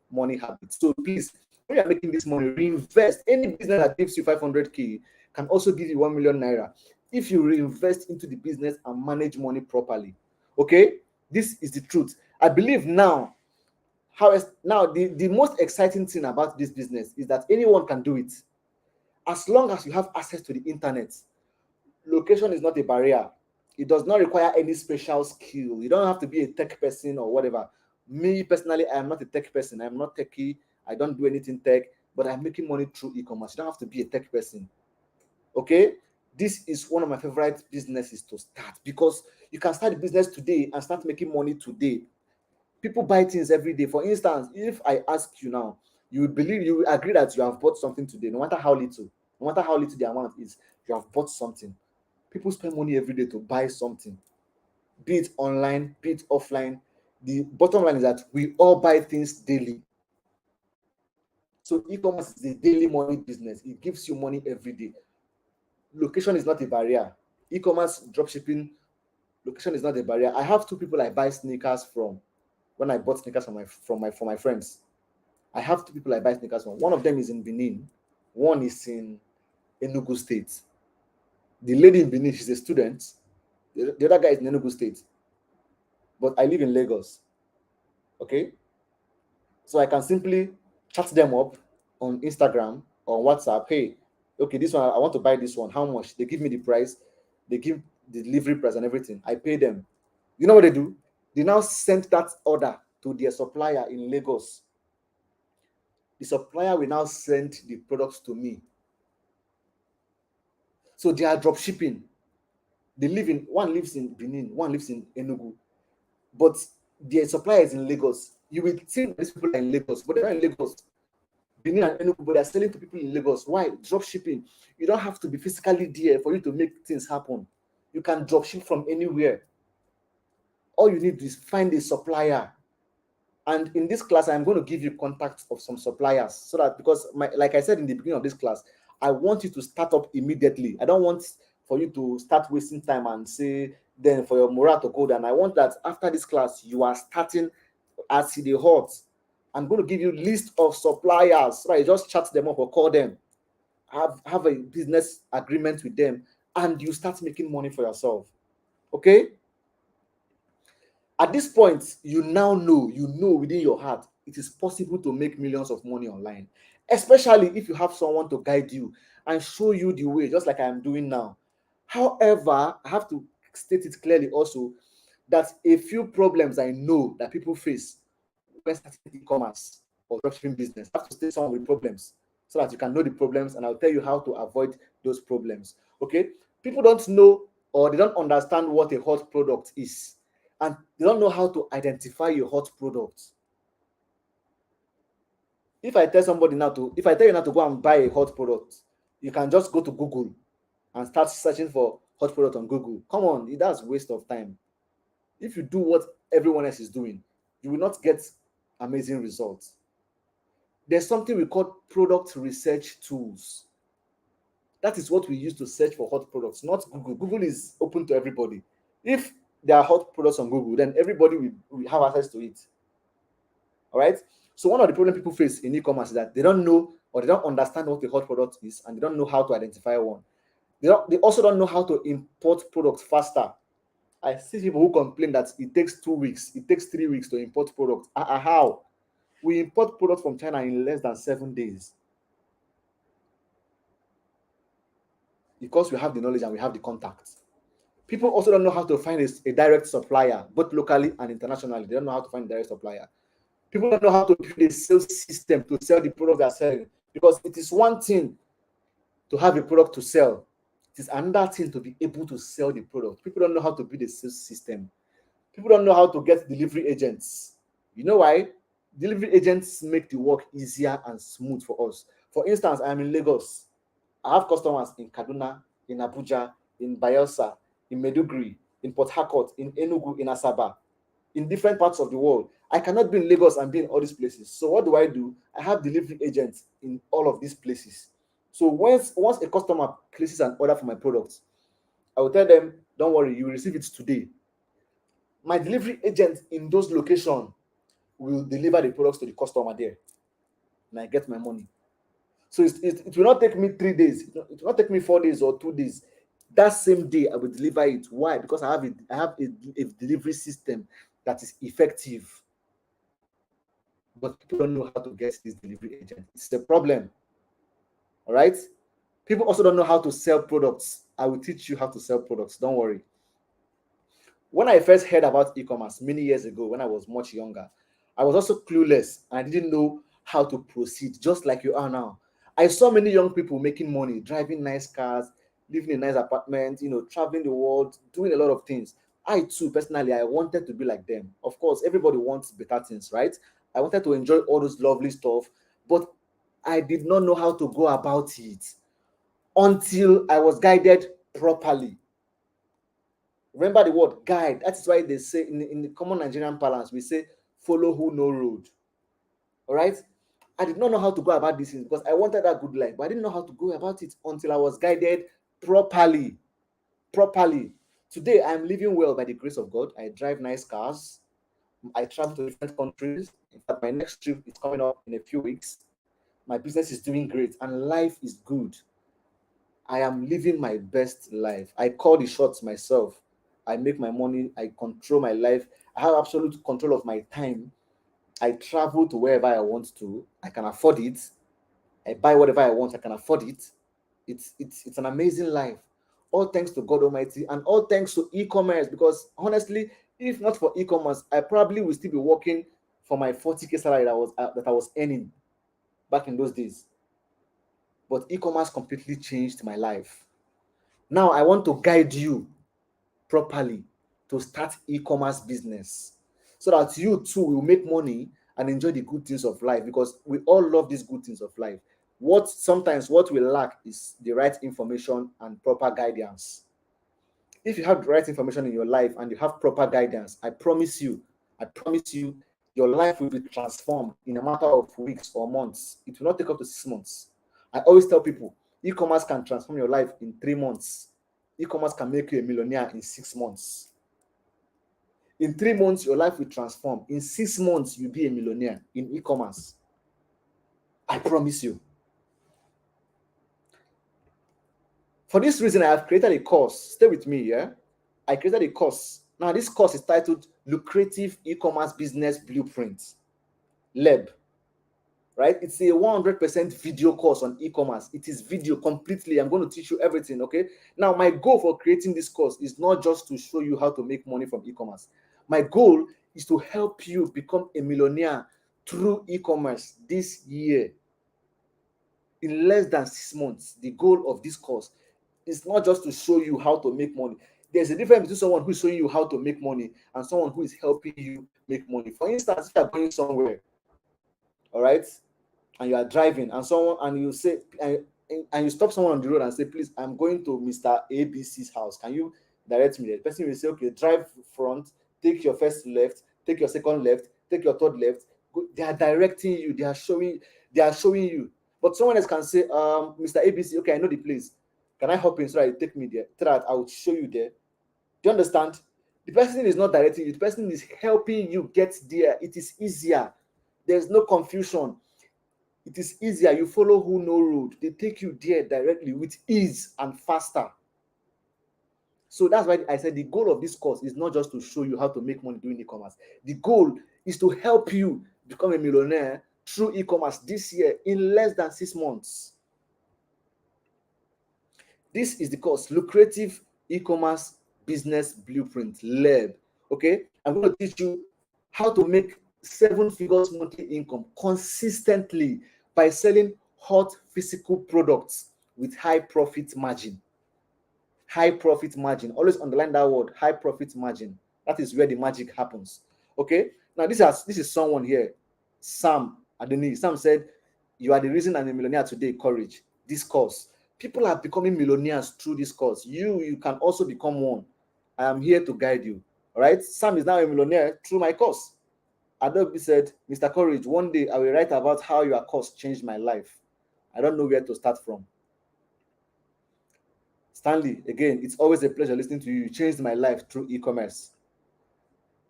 money habits. So please, when you are making this money, reinvest. Any business that gives you 500K can also give you 1 million naira if you reinvest into the business and manage money properly. Okay, this is the truth. I believe now. Now the most exciting thing about this business is that anyone can do it as long as you have access to the internet. Location is not a barrier. It does not require any special skill. You don't have to be a tech person or whatever. Me personally, I am not a tech person. I am not techie. I don't do anything tech, but I'm making money through e-commerce. You don't have to be a tech person. Okay? This is one of my favorite businesses to start because you can start a business today and start making money today. People buy things every day. For instance, if I ask you now, you will agree that you have bought something today, no matter how little the amount is, you have bought something. People spend money every day to buy something, be it online, be it offline. The bottom line is that we all buy things daily. So e-commerce is a daily money business. It gives you money every day. Location is not a barrier. E-commerce dropshipping, location is not a barrier. I have two people I buy sneakers from. When I bought sneakers from my friends, I have two people I buy sneakers from. One of them is in Benin, one is in Enugu State. The lady in Benin, she's a student. The other guy is in Enugu State, but I live in Lagos. Okay, so I can simply chat them up on Instagram or WhatsApp. Hey, okay, this one I want to buy this one. How much? They give me the price. They give the delivery price and everything. I pay them. You know what they do? They now send that order to their supplier in Lagos. The supplier will now send the products to me. So they are drop shipping. One lives in Benin, one lives in Enugu, but their supplier is in Lagos. You will think these people are in Lagos, but they're not in Lagos. Benin and Enugu, but they're selling to people in Lagos. Why? Drop shipping. You don't have to be physically there for you to make things happen. You can drop ship from anywhere. All you need is find a supplier. And in this class, I'm going to give you contacts of some suppliers so that, because like I said in the beginning of this class, I want you to start up immediately. I don't want for you to start wasting time and say then for your morale to go down. I want that after this class, you are starting as the hot. I'm going to give you list of suppliers, so you just chat them up or call them, have a business agreement with them, and you start making money for yourself. Okay? At this point, you know within your heart, it is possible to make millions of money online. especially if you have someone to guide you and show you the way, just like I am doing now. However, I have to state it clearly also that a few problems I know that people face when starting e-commerce or dropshipping business. I have to state some of the problems so that you can know the problems, and I'll tell you how to avoid those problems. Okay? People don't know or they don't understand what a hot product is, and they don't know how to identify your hot product. If I tell somebody now to, if I tell you now to go and buy a hot product, you can just go to Google and start searching for hot product on Google. Come on, that's waste of time. If you do what everyone else is doing, you will not get amazing results. There's something we call product research tools. That is what we use to search for hot products, not Google. Google is open to everybody. If there are hot products on Google, then everybody will have access to it. All right. So one of the problems people face in e-commerce is that they don't know or they don't understand what a hot product is, and they don't know how to identify one. They also don't know how to import products faster. I see people who complain that it takes 2 weeks, it takes 3 weeks to import products. How? We import products from China in less than 7 days because we have the knowledge and we have the contacts. People also don't know how to find a direct supplier, both locally and internationally. They don't know how to find a direct supplier. People don't know how to build a sales system to sell the product they're selling, because it is one thing to have a product to sell. It is another thing to be able to sell the product. People don't know how to build a sales system. People don't know how to get delivery agents. You know why? Delivery agents make the work easier and smooth for us. For instance, I am in Lagos. I have customers in Kaduna, in Abuja, in Bayelsa, in Maiduguri, in Port Harcourt, in Enugu, in Asaba, in different parts of the world. I cannot be in Lagos and be in all these places. So what do? I have delivery agents in all of these places. So once a customer places an order for my products, I will tell them, don't worry, you will receive it today. My delivery agent in those locations will deliver the products to the customer there, and I get my money. So it will not take me 3 days. It will not take me 4 days or 2 days. That same day, I will deliver it. Why? Because I have a delivery system that is effective. But people don't know how to get this delivery agent. It's a problem. All right. People also don't know how to sell products. I will teach you how to sell products. Don't worry. When I first heard about e-commerce many years ago, when I was much younger, I was also clueless and I didn't know how to proceed, just like you are now. I saw many young people making money, driving nice cars, living in nice apartments, traveling the world, doing a lot of things. I too, personally, I wanted to be like them. Of course, everybody wants better things, right? I wanted to enjoy all those lovely stuff, but I did not know how to go about it until I was guided properly. Remember the word guide. That is why they say in the common Nigerian parlance, we say follow who know road. All right. I did not know how to go about these things because I wanted that good life, but I didn't know how to go about it until I was guided properly. Properly. Today, I am living well by the grace of God. I drive nice cars. I travel to different countries. In fact, my next trip is coming up in a few weeks. My business is doing great and life is good. I am living my best life. I call the shots myself. I make my money. I control my life. I have absolute control of my time. I travel to wherever I want to. I can afford it. I buy whatever I want. I can afford it. It's an amazing life. All thanks to God Almighty and all thanks to e-commerce. Because honestly, if not for e-commerce, I probably will still be working for my 40K salary that I was earning back in those days. But e-commerce completely changed my life. Now I want to guide you properly to start e-commerce business so that you too will make money and enjoy the good things of life, because we all love these good things of life. What we lack is the right information and proper guidance. If you have the right information in your life and you have proper guidance, I promise you, your life will be transformed in a matter of weeks or months. It will not take up to 6 months. I always tell people, e-commerce can transform your life in 3 months. E-commerce can make you a millionaire in 6 months. In 3 months, your life will transform. In 6 months, you'll be a millionaire in e-commerce. I promise you. For this reason, I have created a course. Stay with me, yeah? I created a course. Now, this course is titled Lucrative E-Commerce Business Blueprint, LEB. right? It's a 100% video course on e-commerce. It is video completely. I'm going to teach you everything, okay? Now, my goal for creating this course is not just to show you how to make money from e-commerce. My goal is to help you become a millionaire through e-commerce this year in less than 6 months. The goal of this course is not just to show you how to make money. There's a difference between someone who is showing you how to make money and someone who is helping you make money. For instance, if you're going somewhere, all right, and you are driving, and someone and you say and you stop someone on the road and say, please, I'm going to Mr. ABC's house. Can you direct me there? The person will say, okay, drive front, take your first left, take your second left, take your third left. They are directing you, they are showing you. But someone else can say, Mr. ABC, okay, I know the place. Can I hop in so that you take me there? So that I will show you there. Do you understand? The person is not directing you, the person is helping you get there. It is easier. There's no confusion. It is easier. You follow who know road. They take you there directly with ease and faster. So that's why I said the goal of this course is not just to show you how to make money doing e-commerce. The goal is to help you become a millionaire through e-commerce this year in less than 6 months. This is the course, Lucrative E-commerce Business Blueprint, LEB. Okay, I'm going to teach you how to make 7 figures monthly income consistently by selling hot physical products with high profit margin. High profit margin. Always underline that word, high profit margin. That is where the magic happens. Okay. Now this is someone here, Sam Adeni. Sam said, "You are the reason I'm a millionaire today. Courage." This course. People are becoming millionaires through this course. You can also become one. I am here to guide you. All right. Sam is now a millionaire through my course. Adobe said, Mr. Courage, one day I will write about how your course changed my life. I don't know where to start from. Stanley, again, it's always a pleasure listening to you. You changed my life through e-commerce.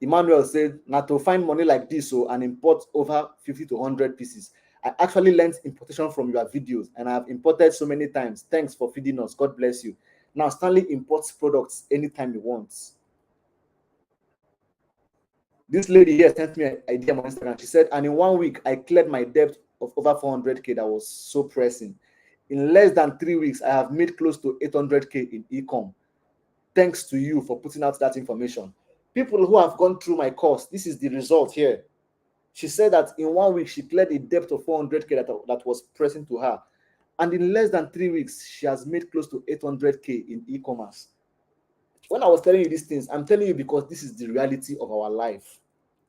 Emmanuel said, "Not to find money like this, so and import over 50 to 100 pieces. I actually learned importation from your videos, and I have imported so many times. Thanks for feeding us. God bless you." Now, Stanley imports products anytime he wants. This lady here sent me an idea on Instagram. She said, "And in 1 week, I cleared my debt of over 400K that was so pressing. In less than 3 weeks, I have made close to 800K in e-com. Thanks to you for putting out that information." People who have gone through my course, this is the result here. She said that in 1 week, she cleared a debt of 400K that was pressing to her. And in less than 3 weeks, she has made close to 800K in e-commerce. When I was telling you these things, I'm telling you because this is the reality of our life.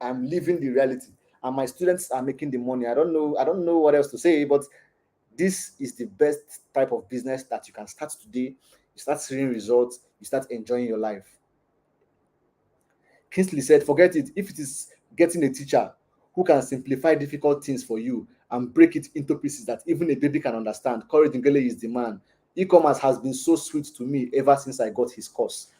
I'm living the reality. And my students are making the money. I don't know what else to say, but this is the best type of business that you can start today. You start seeing results, you start enjoying your life. Kingsley said, "Forget it. If it is getting a teacher who can simplify difficult things for you and break it into pieces that even a baby can understand, Courage Ngele is the man. E-commerce has been so sweet to me ever since I got his course.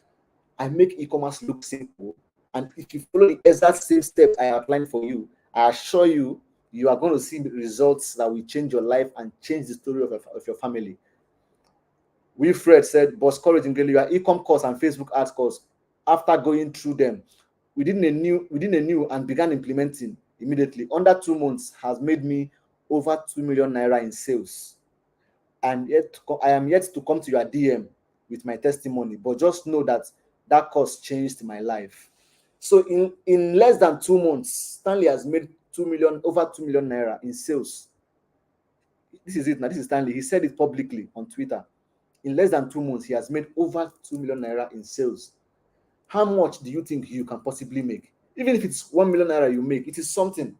I make e-commerce look simple, and if you follow the exact same steps I outlined for you, I assure you, you are going to see results that will change your life and change the story of your family." Wilfred said, "Boss Courage Ngele, your e-com course and Facebook ads course, after going through them, within a new and began implementing immediately, under 2 months has made me over 2 million naira in sales. And yet I am yet to come to your DM with my testimony, but just know that that course changed my life." So in less than 2 months, Stanley has made over 2 million naira in sales. This is it now. This is Stanley. He said it publicly on Twitter. In less than 2 months, he has made over 2 million naira in sales. How much do you think you can possibly make? Even if it's 1 million naira you make, it is something.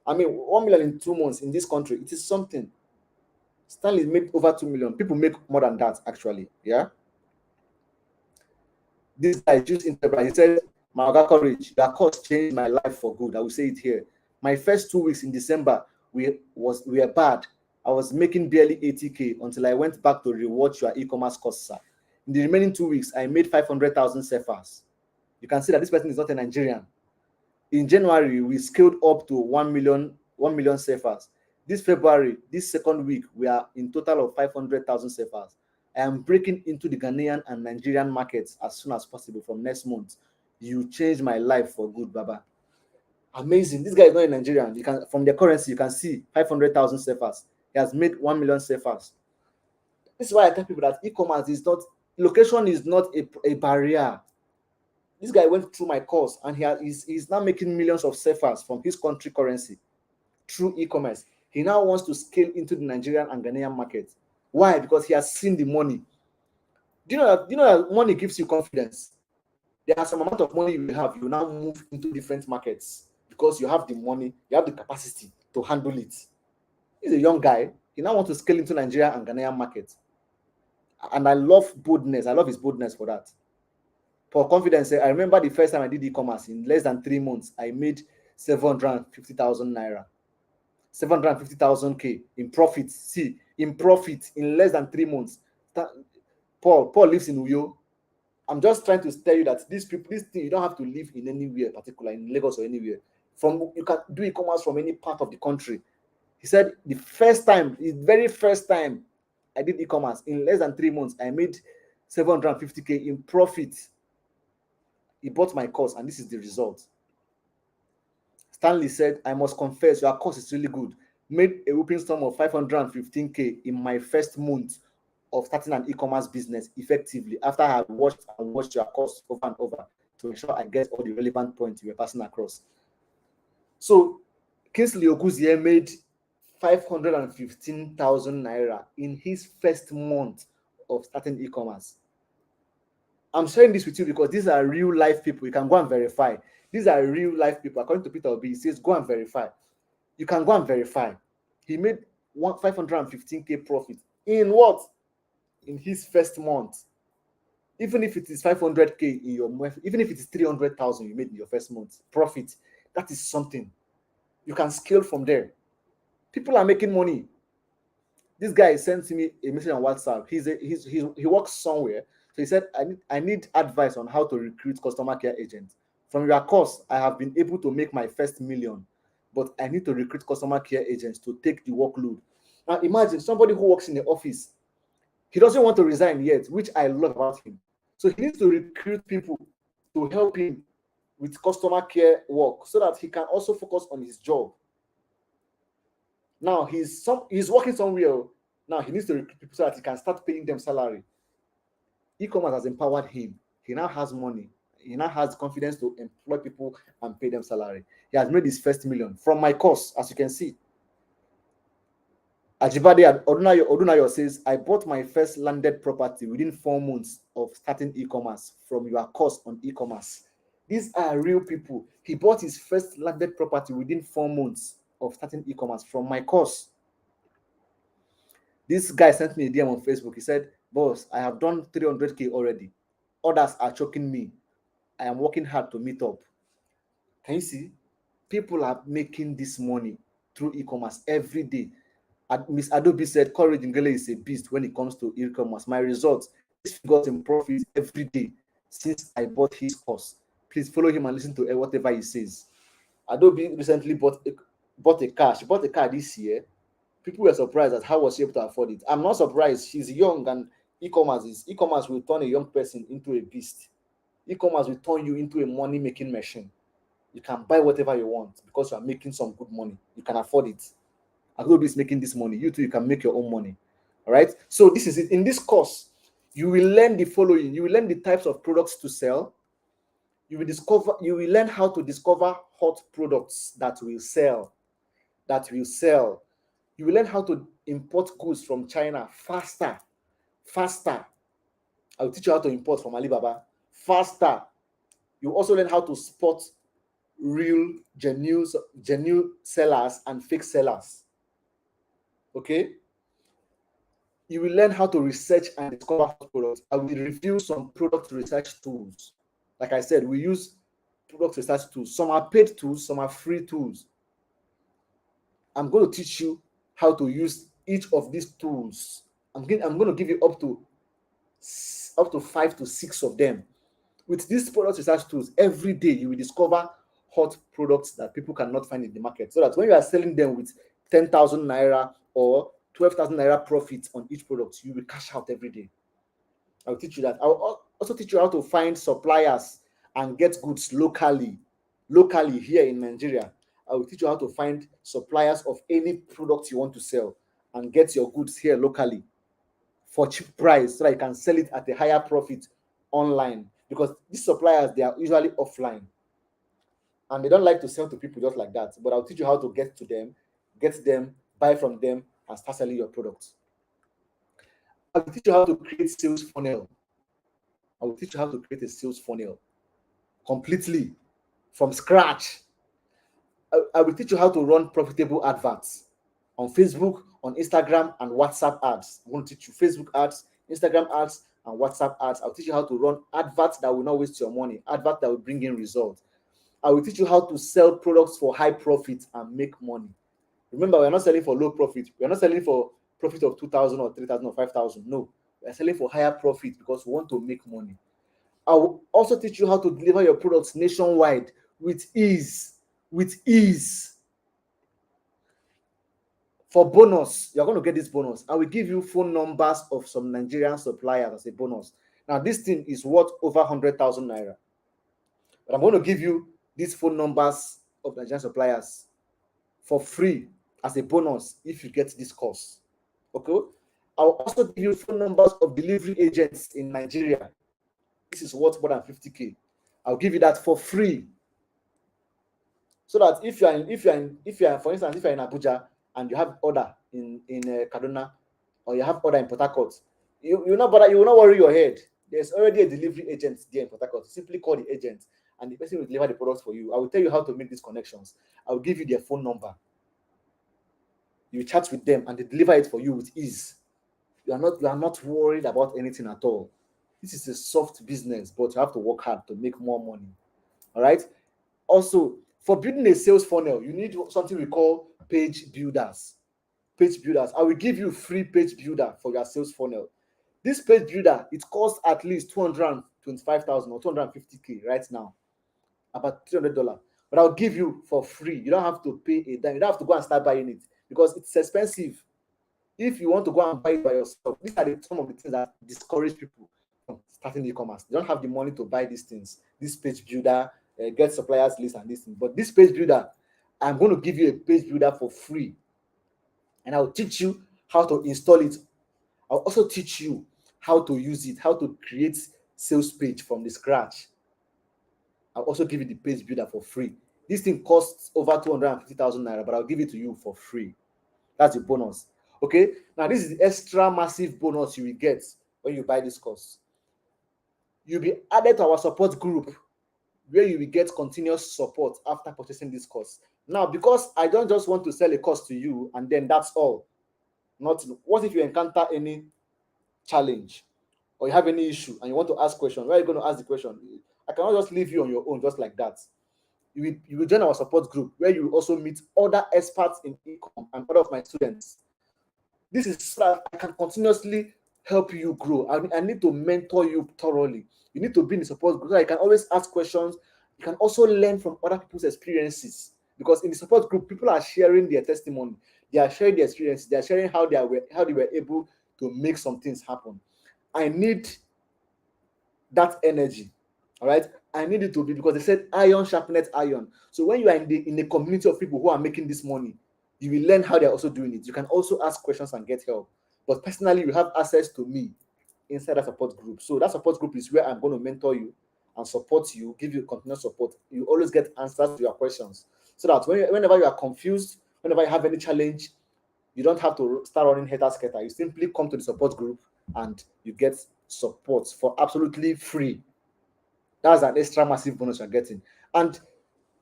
I mean, 1 million in 2 months in this country, it is something. Stanley made over 2 million. People make more than that, actually. Yeah. This guy just interpreted. He said, "My Oga Courage, that course changed my life for good." I will say it here. My first 2 weeks in December, we were bad. I was making barely 80K until I went back to rewatch your e-commerce course, sir. In the remaining 2 weeks, I made 500,000 CFAs. You can see that this person is not a Nigerian. In January, we scaled up to 1 million CFAs. This February, this second week, we are in total of 500,000 CFAs. I am breaking into the Ghanaian and Nigerian markets as soon as possible from next month. You changed my life for good, Baba. Amazing. This guy is not a Nigerian. You can, from the currency, you can see 500,000 CFAs. He has made 1 million CFAs. This is why I tell people that e-commerce is not, location is not a barrier. This guy went through my course and he's now making millions of CFAs from his country currency through e-commerce. He now wants to scale into the Nigerian and Ghanaian market. Why? Because he has seen the money. Do you know that money gives you confidence? There are some amount of money you will have, you now move into different markets because you have the money, you have the capacity to handle it. He's a young guy. He now wants to scale into Nigeria and Ghanaian market. And I love boldness. I love his boldness for that. For confidence, I remember the first time I did e-commerce, in less than 3 months, I made 750,000 naira. 750,000 K in profit. See, in profit in less than 3 months. Paul lives in Uyo. I'm just trying to tell you that these people, this thing, you don't have to live in anywhere particular, in Lagos or anywhere. You can do e-commerce from any part of the country. He said the very first time I did e-commerce, in less than 3 months, I made 750K in profit. He bought my course, and this is the result. Stanley said, I must confess, your course is really good. Made a whooping sum of 515K in my first month of starting an e-commerce business effectively after I had watched your course over and over to ensure I get all the relevant points you were passing across. So Kingsley Okuzie made 515,000 naira in his first month of starting e-commerce. I'm sharing this with you because these are real life people. You can go and verify. These are real life people. According to Peter Obi, he says, go and verify. You can go and verify. He made 515K profit in what? In his first month. Even if it is 500K in your month, even if it is 300,000 you made in your first month profit, that is something. You can scale from there. People are making money. This guy sent me a message on WhatsApp. He works somewhere. So he said, I need advice on how to recruit customer care agents. From your course, I have been able to make my first million, but I need to recruit customer care agents to take the workload. Now imagine somebody who works in the office. He doesn't want to resign yet, which I love about him. So he needs to recruit people to help him with customer care work so that he can also focus on his job. Now he's working somewhere. Now he needs to recruit people so that he can start paying them salary. E-commerce has empowered him. He now has money. He now has confidence to employ people and pay them salary. He has made his first million from my course, as you can see. Ajibade Odunayo says, I bought my first landed property within 4 months of starting e-commerce from your course on e-commerce. These are real people. He bought his first landed property within 4 months of starting e-commerce from my course. This guy sent me a DM on Facebook. He said, boss, I have done 300K already. Others are choking me. I am working hard to meet up. Can you see? People are making this money through e-commerce every day. Miss Adobe said, Courage Ngele is a beast when it comes to e-commerce. My results, he's got in profit every day since I bought his course. Please follow him and listen to whatever he says. Adobe recently bought a car. She bought a car this year. People were surprised at how was she able to afford it. I'm not surprised. She's young, and e-commerce will turn a young person into a beast. E-commerce will turn you into a money-making machine. You can buy whatever you want because you are making some good money. You can afford it. Adobe is making this money. You too, you can make your own money. All right. So this is it. In this course, you will learn the following. You will learn the types of products to sell. You will learn how to discover hot products that will sell. You will learn how to import goods from China faster. I will teach you how to import from Alibaba faster. You also learn how to spot real, genuine sellers and fake sellers. Okay? You will learn how to research and discover hot products. I will review some product research tools. Like I said, we use product research tools. Some are paid tools, some are free tools. I'm going to teach you how to use each of these tools. I'm going to give you up to 5 to 6 of them. With these product research tools, every day you will discover hot products that people cannot find in the market. So that when you are selling them with 10,000 naira or 12,000 naira profit on each product, you will cash out every day. I'll teach you that. I'll also teach you how to find suppliers and get goods locally. locally here in Nigeria. I will teach you how to find suppliers of any product you want to sell and get your goods here locally for cheap price so that you can sell it at a higher profit online, because these suppliers, they are usually offline and they don't like to sell to people just like that. But I'll teach you how to get them, buy from them, and start selling your products. I will teach you how to create sales funnel. I will teach you how to create a sales funnel completely from scratch. I will teach you how to run profitable adverts on Facebook, on Instagram, and WhatsApp ads. I'm going to teach you Facebook ads, Instagram ads, and WhatsApp ads. I'll teach you how to run adverts that will not waste your money, adverts that will bring in results. I will teach you how to sell products for high profit and make money. Remember, we're not selling for low profit. We're not selling for profit of 2,000 or 3,000 or 5,000. No, we're selling for higher profit because we want to make money. I will also teach you how to deliver your products nationwide with ease. With ease. For bonus, you're going to get this bonus. I will give you phone numbers of some Nigerian suppliers as a bonus. Now, this thing is worth over 100,000 naira. But I'm going to give you these phone numbers of Nigerian suppliers for free as a bonus if you get this course. Okay? I'll also give you phone numbers of delivery agents in Nigeria. This is worth more than 50K. I'll give you that for free. So that if you are, for instance, if you're in Abuja and you have order in Kaduna, or you have order in Port Harcourt, you will not worry your head. There's already a delivery agent there in Port Harcourt. Simply call the agent and the person will deliver the products for you. I will tell you how to make these connections. I will give you their phone number. You chat with them and they deliver it for you with ease. You are not worried about anything at all. This is a soft business, but you have to work hard to make more money. All right. Also, for building a sales funnel, you need something we call page builders. Page builders. I will give you free page builder for your sales funnel. This page builder, it costs at least 225,000 or 250K right now, about $300. But I'll give you for free. You don't have to pay a dime. You don't have to go and start buying it because it's expensive. If you want to go and buy it by yourself, these are some of the things that discourage people from starting e-commerce. They don't have the money to buy these things. This page builder, get suppliers list and this thing. But this page builder, I'm going to give you a page builder for free. And I'll teach you how to install it. I'll also teach you how to use it, how to create sales page from the scratch. I'll also give you the page builder for free. This thing costs over 250,000 naira, but I'll give it to you for free. That's the bonus. Okay, now this is the extra massive bonus you will get when you buy this course. You'll be added to our support group where you will get continuous support after purchasing this course. Now, because I don't just want to sell a course to you and then that's all. What if you encounter any challenge or you have any issue and you want to ask questions? Where are you going to ask the question? I cannot just leave you on your own just like that. You will join our support group where you will also meet other experts in e-com and other of my students. This is so that I can continuously help you grow. I need to mentor you thoroughly. You need to be in the support group so I can always ask questions. You can also learn from other people's experiences, because in the support group, people are sharing their testimony. They are sharing their experiences. They are sharing how they were able to make some things happen. I need that energy. All right. I need it to be, because they said iron sharpeneth iron. So when you are in a community of people who are making this money, you will learn how they're also doing it. You can also ask questions and get help. But personally, you have access to me inside that support group. So that support group is where I'm going to mentor you and support you, give you continuous support. You always get answers to your questions. So that whenever you are confused, whenever you have any challenge, you don't have to start running hater-scatter. You simply come to the support group and you get support for absolutely free. That's an extra massive bonus you're getting. And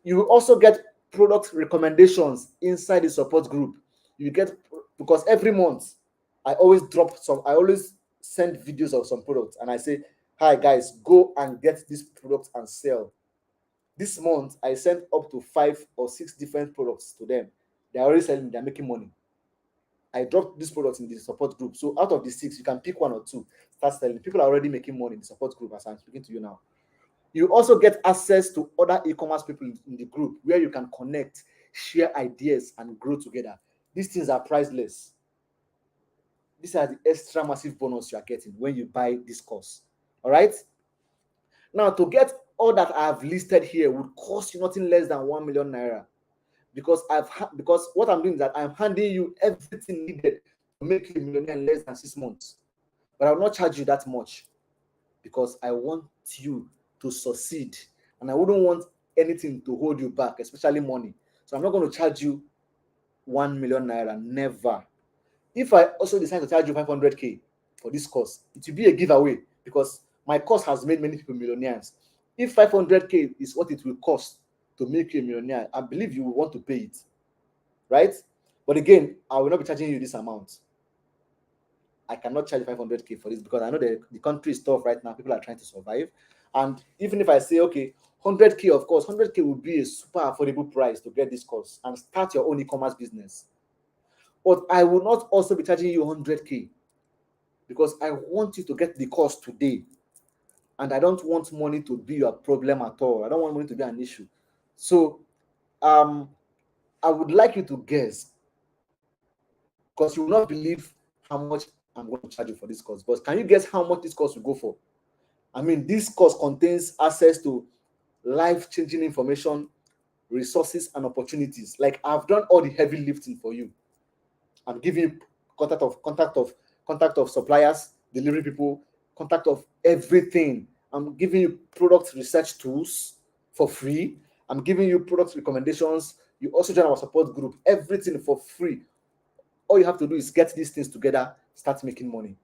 you will also get product recommendations inside the support group. You get, because every month I always send videos of some products and I say, hi guys, go and get this product and sell. This month I sent up to 5 or 6 different products to them. They're already selling, they're making money. I dropped these products in the support group. So out of the 6, you can pick 1 or 2, start selling. People are already making money in the support group as I'm speaking to you now. You also get access to other e-commerce people in the group where you can connect, share ideas, and grow together. These things are priceless. These are the extra massive bonus you are getting when you buy this course. All right. Now, to get all that I have listed here would cost you nothing less than 1 million naira, because because what I'm doing is that I'm handing you everything needed to make you a millionaire in less than 6 months. But I will not charge you that much, because I want you to succeed, and I wouldn't want anything to hold you back, especially money. So I'm not going to charge you 1 million naira, never. If I also decide to charge you 500k for this course, it will be a giveaway, because my course has made many people millionaires. If 500k is what it will cost to make you a millionaire, I believe you will want to pay it, right? But again, I will not be charging you this amount. I cannot charge 500k for this, because I know the country is tough right now. People are trying to survive. And even if I say, okay, 100k, of course, 100k would be a super affordable price to get this course and start your own e-commerce business. But I will not also be charging you 100k, because I want you to get the course today. And I don't want money to be your problem at all. I don't want money to be an issue. So I would like you to guess, because you will not believe how much I'm going to charge you for this course. But can you guess how much this course will go for? I mean, this course contains access to life-changing information, resources, and opportunities. Like, I've done all the heavy lifting for you. I'm giving you contact of suppliers, delivery people, contact of everything. I'm giving you product research tools for free. I'm giving you product recommendations. You also join our support group. Everything for free. All you have to do is get these things together, start making money.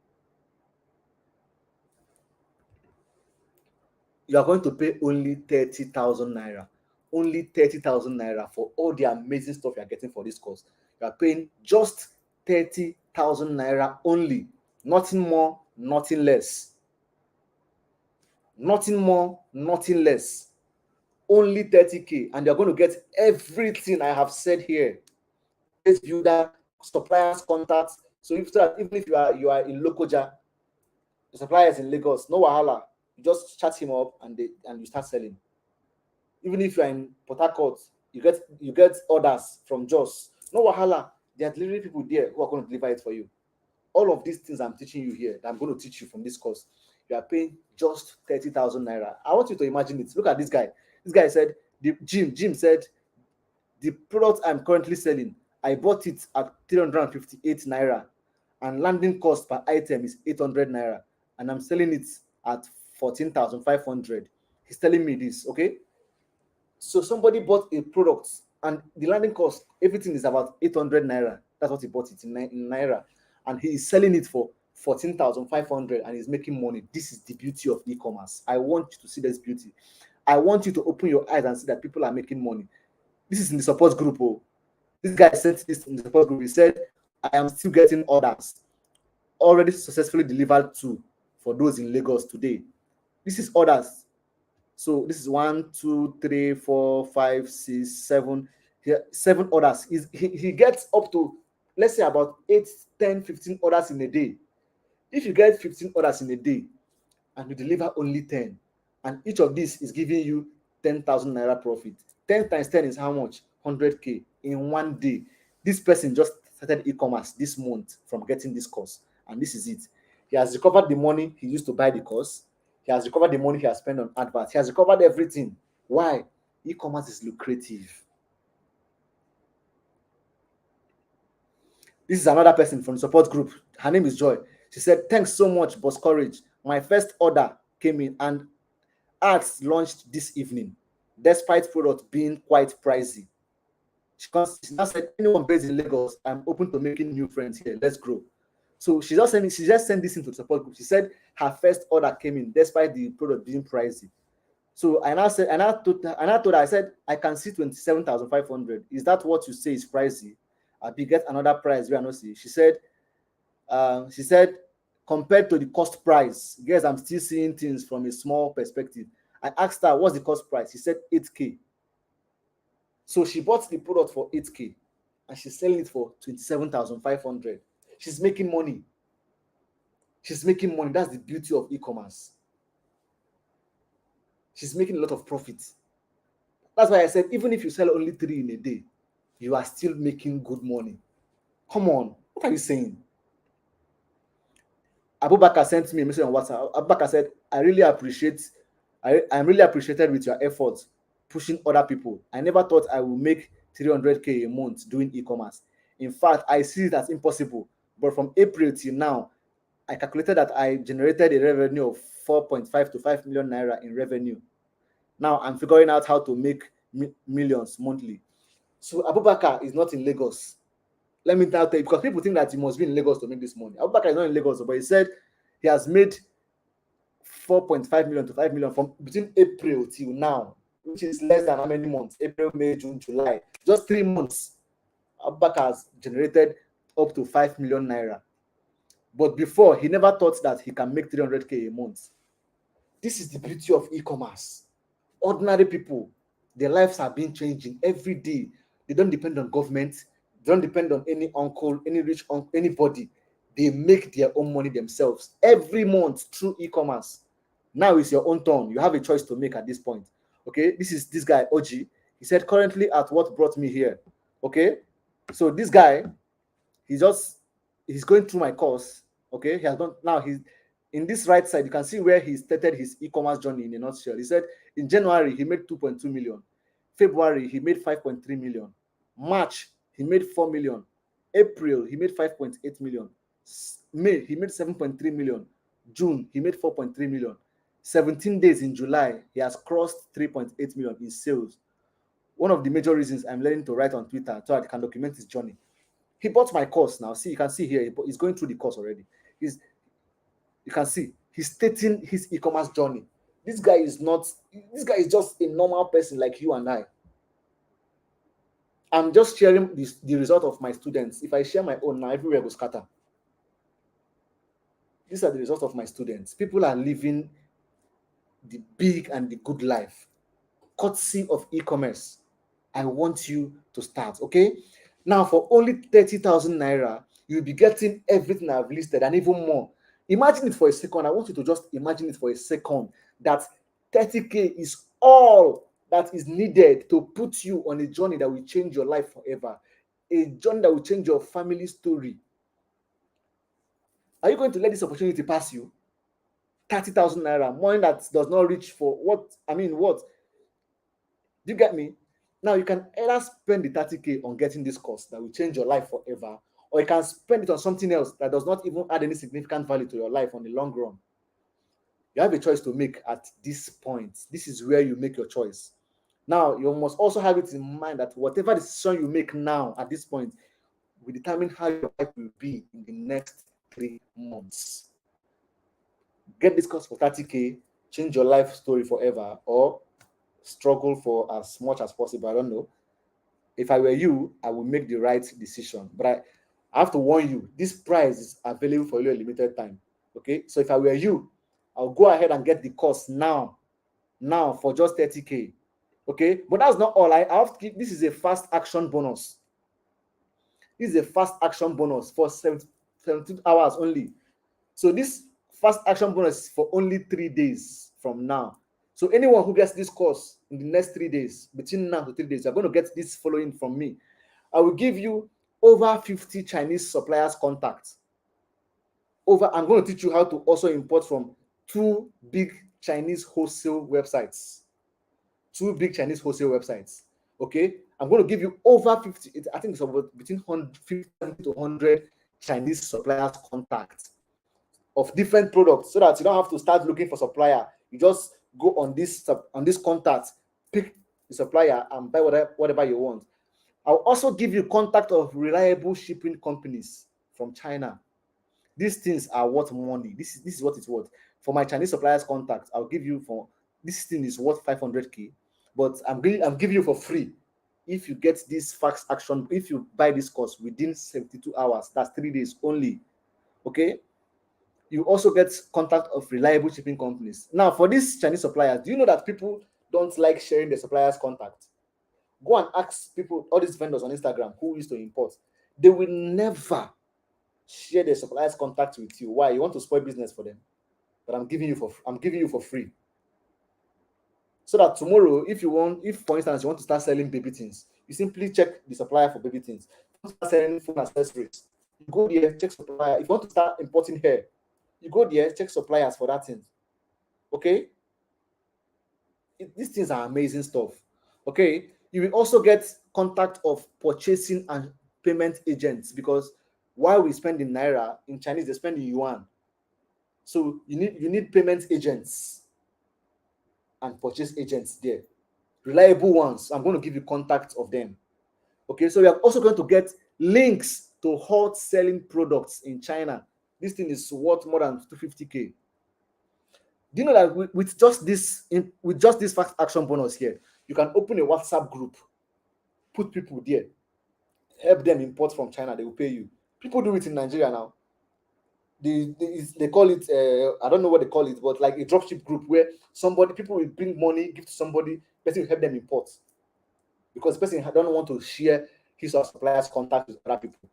You are going to pay only 30,000 naira. Only 30,000 naira for all the amazing stuff you are getting for this course. You are paying just 30,000 naira only. Nothing more, nothing less. Nothing more, nothing less. Only 30k, and you're going to get everything I have said here. Base builder, suppliers, contacts. So even if you are in Lokoja, the supplier is in Lagos, no wahala. You just chat him up and you start selling. Even if you are in Port Harcourt, you get orders from Jos, no wahala. There are delivery people there who are going to deliver it for you. All of these things I'm teaching you here, that I'm going to teach you from this course, you are paying just 30,000 naira. I want you to imagine it. Look at this guy. This guy said, Jim said, the product I'm currently selling, I bought it at 358 naira, and landing cost per item is 800 naira, and I'm selling it at 14,500. He's telling me this, okay? So somebody bought a product, and the landing cost, everything is about 800 naira. That's what he bought it in naira, and he is selling it for 14,500, and he's making money. This is the beauty of e-commerce. I want you to see this beauty. I want you to open your eyes and see that people are making money. This is in the support group. Oh, this guy sent this in the support group. He said, I am still getting orders, already successfully delivered to for those in Lagos today. This is orders. So this is 1, 2, 3, 4, 5, 6, 7. Here, 7 orders. He gets up to, let's say, about 8, 10, 15 orders in a day. If you get 15 orders in a day and you deliver only 10, and each of these is giving you 10,000 naira profit, 10 times 10 is how much? 100k in one day. This person just started e-commerce this month from getting this course, and this is it. He has recovered the money he used to buy the course. He has recovered the money he has spent on adverts. He has recovered everything. Why? E-commerce is lucrative. This is another person from the support group. Her name is Joy. She said, thanks so much, Boss Courage. My first order came in, and ads launched this evening, despite product being quite pricey. She now said, anyone based in Lagos, I'm open to making new friends here. Let's grow. So she just sent this into the support group. She said her first order came in despite the product being pricey. So I now told her, I said, I can see 27,500. Is that what you say is pricey? I be get another price we are not see. She said, compared to the cost price, guess I'm still seeing things from a small perspective. I asked her, what's the cost price? She said 8k. So she bought the product for 8k and she's selling it for 27,500. She's making money. She's making money. That's the beauty of e-commerce. She's making a lot of profit. That's why I said, even if you sell only 3 in a day, you are still making good money. Come on, what are you saying? Abubakar sent me a message on WhatsApp. Abubakar said, I really appreciate I'm really appreciated with your efforts pushing other people. I never thought I would make 300K a month doing e-commerce. In fact, I see it as impossible. But from April till now, I calculated that I generated a revenue of 4.5 to 5 million naira in revenue. Now I'm figuring out how to make millions monthly. So Abubakar is not in Lagos. Let me now tell you, because people think that he must be in Lagos to make this money. Abubakar is not in Lagos, but he said he has made 4.5 million to 5 million from between April till now, which is less than how many months? April, May, June, July. Just 3 months. Abubakar has generated up to 5 million naira. But before, he never thought that he can make 300K a month. This is the beauty of e-commerce. Ordinary people, their lives are being changing every day. They don't depend on government. They don't depend on any uncle, any rich uncle, anybody. They make their own money themselves every month through e-commerce. Now it's your own turn. You have a choice to make at this point. Okay, this is this guy Oji. He said currently at what brought me here. Okay, so this guy, he's going through my course. Okay, he has done now. He's in this right side. You can see where he started his e-commerce journey in a nutshell. He said in January he made 2.2 million. February he made 5.3 million. March he made 4 million. April he made 5.8 million. May he made 7.3 million. June he made 4.3 million. 17 days in July he has crossed 3.8 million in sales. One of the major reasons I'm learning to write on Twitter so I can document his journey. He bought my course now. See, you can see here, he's going through the course already. You can see he's stating his e-commerce journey. This guy is just a normal person like you and I. I'm just sharing the result of my students. If I share my own now, everywhere will scatter. These are the results of my students. People are living the big and the good life, courtesy of e-commerce. I want you to start, okay? Now, for only 30,000 naira, you'll be getting everything I've listed and even more. Imagine it for a second. I want you to just imagine it for a second that 30K is all that is needed to put you on a journey that will change your life forever, a journey that will change your family story. Are you going to let this opportunity pass you? 30,000 naira, money that does not reach for what? I mean, what? Do you get me? Now you can either spend the 30K on getting this course that will change your life forever, or you can spend it on something else that does not even add any significant value to your life on the long run. You have a choice to make at this point. This is where you make your choice. Now, you must also have it in mind that whatever decision you make now at this point will determine how your life will be in the next 3 months. Get this course for 30K, change your life story forever, or struggle for as much as possible. I don't know. If I were you, I would make the right decision. But I have to warn you, this price is available for you a limited time. Okay. So if I were you, I'll go ahead and get the course now for just 30K. Okay. But that's not all. I have to keep this is a fast action bonus. This is a fast action bonus for 72 hours only. So this fast action bonus is for only 3 days from now. So anyone who gets this course in the next 3 days, between now to 3 days, you're going to get this following from me. I will give you over 50 Chinese suppliers contacts. I'm going to teach you how to also import from 2 big Chinese wholesale websites. 2 big Chinese wholesale websites. Okay, I'm going to give you over 50. I think it's about between 50 to 100 Chinese suppliers contacts of different products, so that you don't have to start looking for supplier. You just go on this contact, pick the supplier and buy whatever you want. I'll also give you contact of reliable shipping companies from China. These things are worth money. This is what it's worth. For my Chinese suppliers contact, I'll give you for this thing is worth 500K, but I'm giving you for free if you get this fast action. If you buy this course within 72 hours, that's 3 days only. Okay. You also get contact of reliable shipping companies. Now, for these Chinese suppliers, do you know that people don't like sharing their suppliers' contact? Go and ask people, all these vendors on Instagram who used to import. They will never share their suppliers' contact with you. Why? You want to spoil business for them. But I'm giving you for free. So that tomorrow, if for instance you want to start selling baby things, you simply check the supplier for baby things. If you want to start selling phone accessories, you go there, check supplier. If you want to start importing hair, you go there, check suppliers for that thing. Okay? These things are amazing stuff. Okay, you will also get contact of purchasing and payment agents, because while we spend in naira, in Chinese they spend in yuan. So you need payment agents and purchase agents there, reliable ones. I'm going to give you contacts of them. Okay, so we are also going to get links to hot selling products in China. This thing is worth more than 250K. Do you know that with just this fast action bonus here, you can open a WhatsApp group, put people there, help them import from China, they will pay you. People do it in Nigeria now. They call it I don't know what they call it, but like a dropship group where people will bring money, give to somebody, person will help them import, because the person don't want to share his or supplier's contact with other people.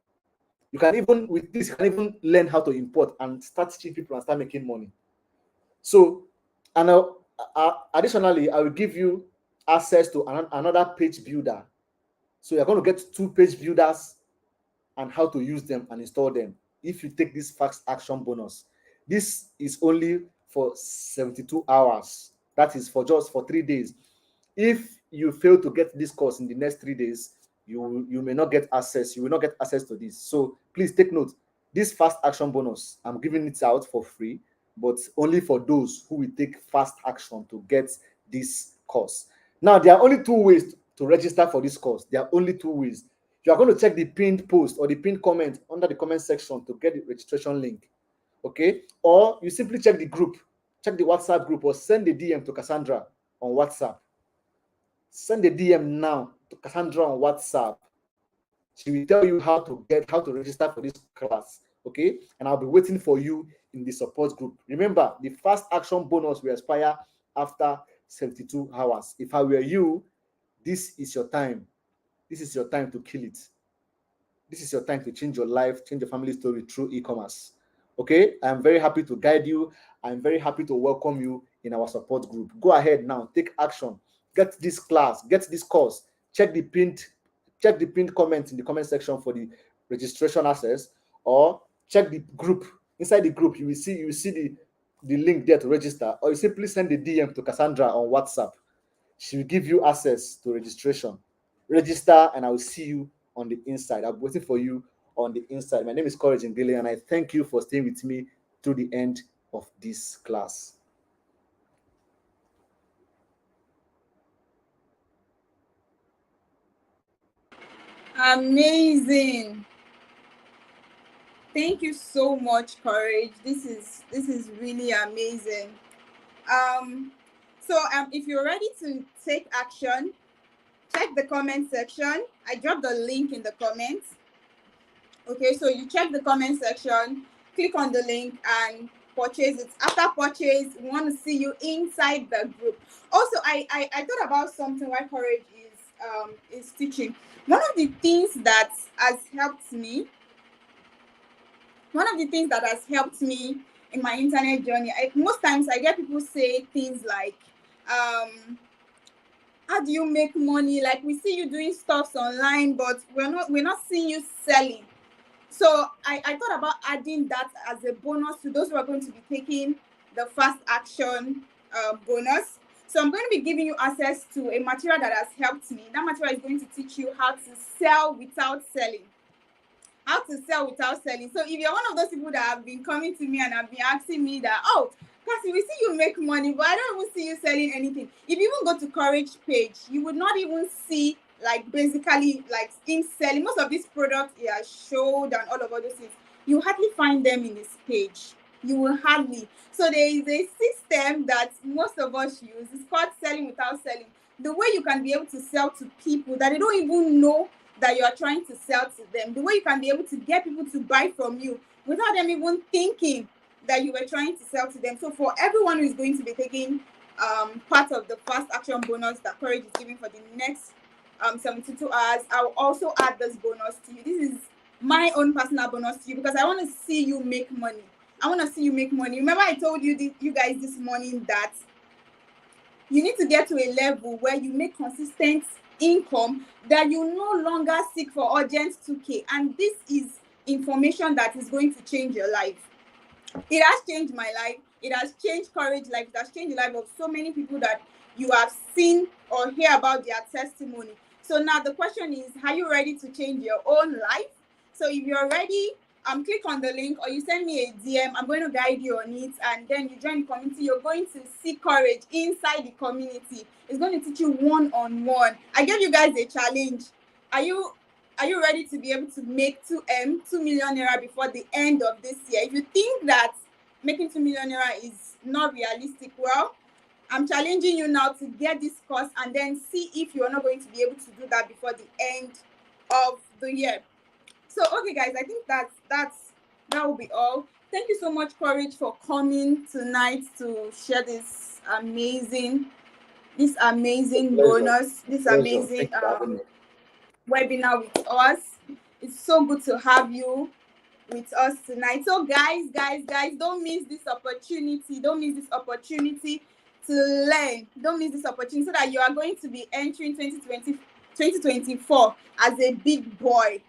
You can even with this, you can even learn how to import and start teaching people and start making money. So, and additionally, I will give you access to another page builder. So you're going to get 2 page builders and how to use them and install them if you take this fast action bonus. This is only for 72 hours. That is for 3 days. If you fail to get this course in the next 3 days, you may not get access. You will not get access to this. So please take note. This fast action bonus, I'm giving it out for free, but only for those who will take fast action to get this course. Now, there are only 2 ways to register for this course. There are only 2 ways. You are going to check the pinned post or the pinned comment under the comment section to get the registration link. Okay? Or you simply check the group, check the WhatsApp group, or send a DM to Cassandra on WhatsApp. Send a DM now to Cassandra on WhatsApp. She will tell you how to register for this class. Okay? And I'll be waiting for you in the support group. Remember, the fast action bonus will expire after 72 hours. If I were you, this is your time. This is your time to kill it. This is your time to change your life, change your family story through e-commerce. Okay, I'm very happy to guide you. I'm very happy to welcome you in our support group. Go ahead now, take action. Get this class, get this course. Check the pinned comments in the comment section for the registration access, or check the group. Inside the group, you will see the link there to register, or you simply send a DM to Cassandra on WhatsApp. She will give you access to registration. Register, and I will see you on the inside. I'm waiting for you on the inside. My name is Ngele, and I thank you for staying with me through the end of this class. Amazing. Thank you so much, Courage. This is really amazing. So if you're ready to take action, check the comment section. I dropped the link in the comments. Okay, so you check the comment section, click on the link and purchase it. After purchase, we want to see you inside the group. Also, I thought about something while Courage is teaching. One of the things that has helped me in my internet journey, most times I get people say things like, how do you make money? Like, we see you doing stuffs online, but we're not seeing you selling. So I thought about adding that as a bonus to those who are going to be taking the fast action bonus. So I'm going to be giving you access to a material that has helped me. That material is going to teach you how to sell without selling. How to sell without selling. So if you're one of those people that have been coming to me and have been asking me that, oh, Cassie, we see you make money, but I don't even see you selling anything. If you even go to Courage page, you would not even see basically in selling. Most of these products he has showed and all of those things, you hardly find them in his page. You will hardly. So there is a system that most of us use. It's called selling without selling. The way you can be able to sell to people that they don't even know that you are trying to sell to them. The way you can be able to get people to buy from you without them even thinking that you were trying to sell to them. So for everyone who is going to be taking part of the fast action bonus that Courage is giving for the next 72 hours, I will also add this bonus to you. This is my own personal bonus to you because I want to see you make money. I want to see you make money. Remember I told you guys this morning that you need to get to a level where you make consistent income, that you no longer seek for urgent 2K. And this is information that is going to change your life. It has changed my life. It has changed Courage life. It has changed the life of so many people that you have seen or hear about their testimony. So now the question is, are you ready to change your own life? So if you're ready, click on the link or you send me a DM. I'm going to guide you on it, and then you join the community. You're going to see courage inside the community. It's going to teach you one-on-one. I gave you guys a challenge. Are you ready to be able to make 2 million naira before the end of this year? If you think that making 2 million naira is not realistic, well, I'm challenging you now to get this course and then see if you are not going to be able to do that before the end of the year. So, okay, guys, I think that will be all. Thank you so much, Courage, for coming tonight to share this amazing bonus, this amazing webinar with us. It's so good to have you with us tonight. So guys, don't miss this opportunity. Don't miss this opportunity to learn. Don't miss this opportunity so that you are going to be entering 2024 as a big boy.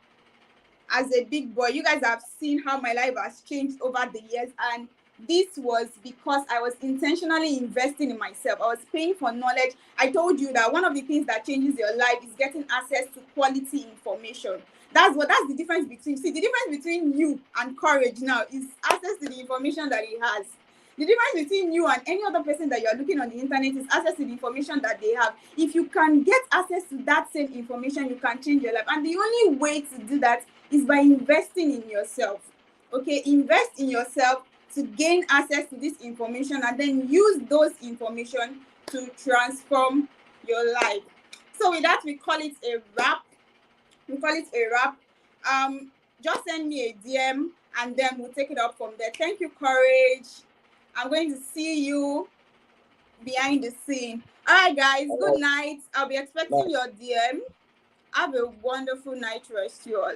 You guys have seen how my life has changed over the years, and this was because I was intentionally investing in myself. I was paying for knowledge. I told you that one of the things that changes your life is getting access to quality information. That's the difference between you and Courage now is access to the information that he has. The difference between you and any other person that you are looking on the internet is access to the information that they have. If you can get access to that same information, you can change your life. And the only way to do that is by investing in yourself. Okay, invest in yourself to gain access to this information and then use those information to transform your life. So with that, we call it a wrap. Just send me a DM and then we'll take it up from there. Thank you, Courage. I'm going to see you behind the scene. All right, guys, good night. I'll be expecting your DM. Have a wonderful night rest, you all.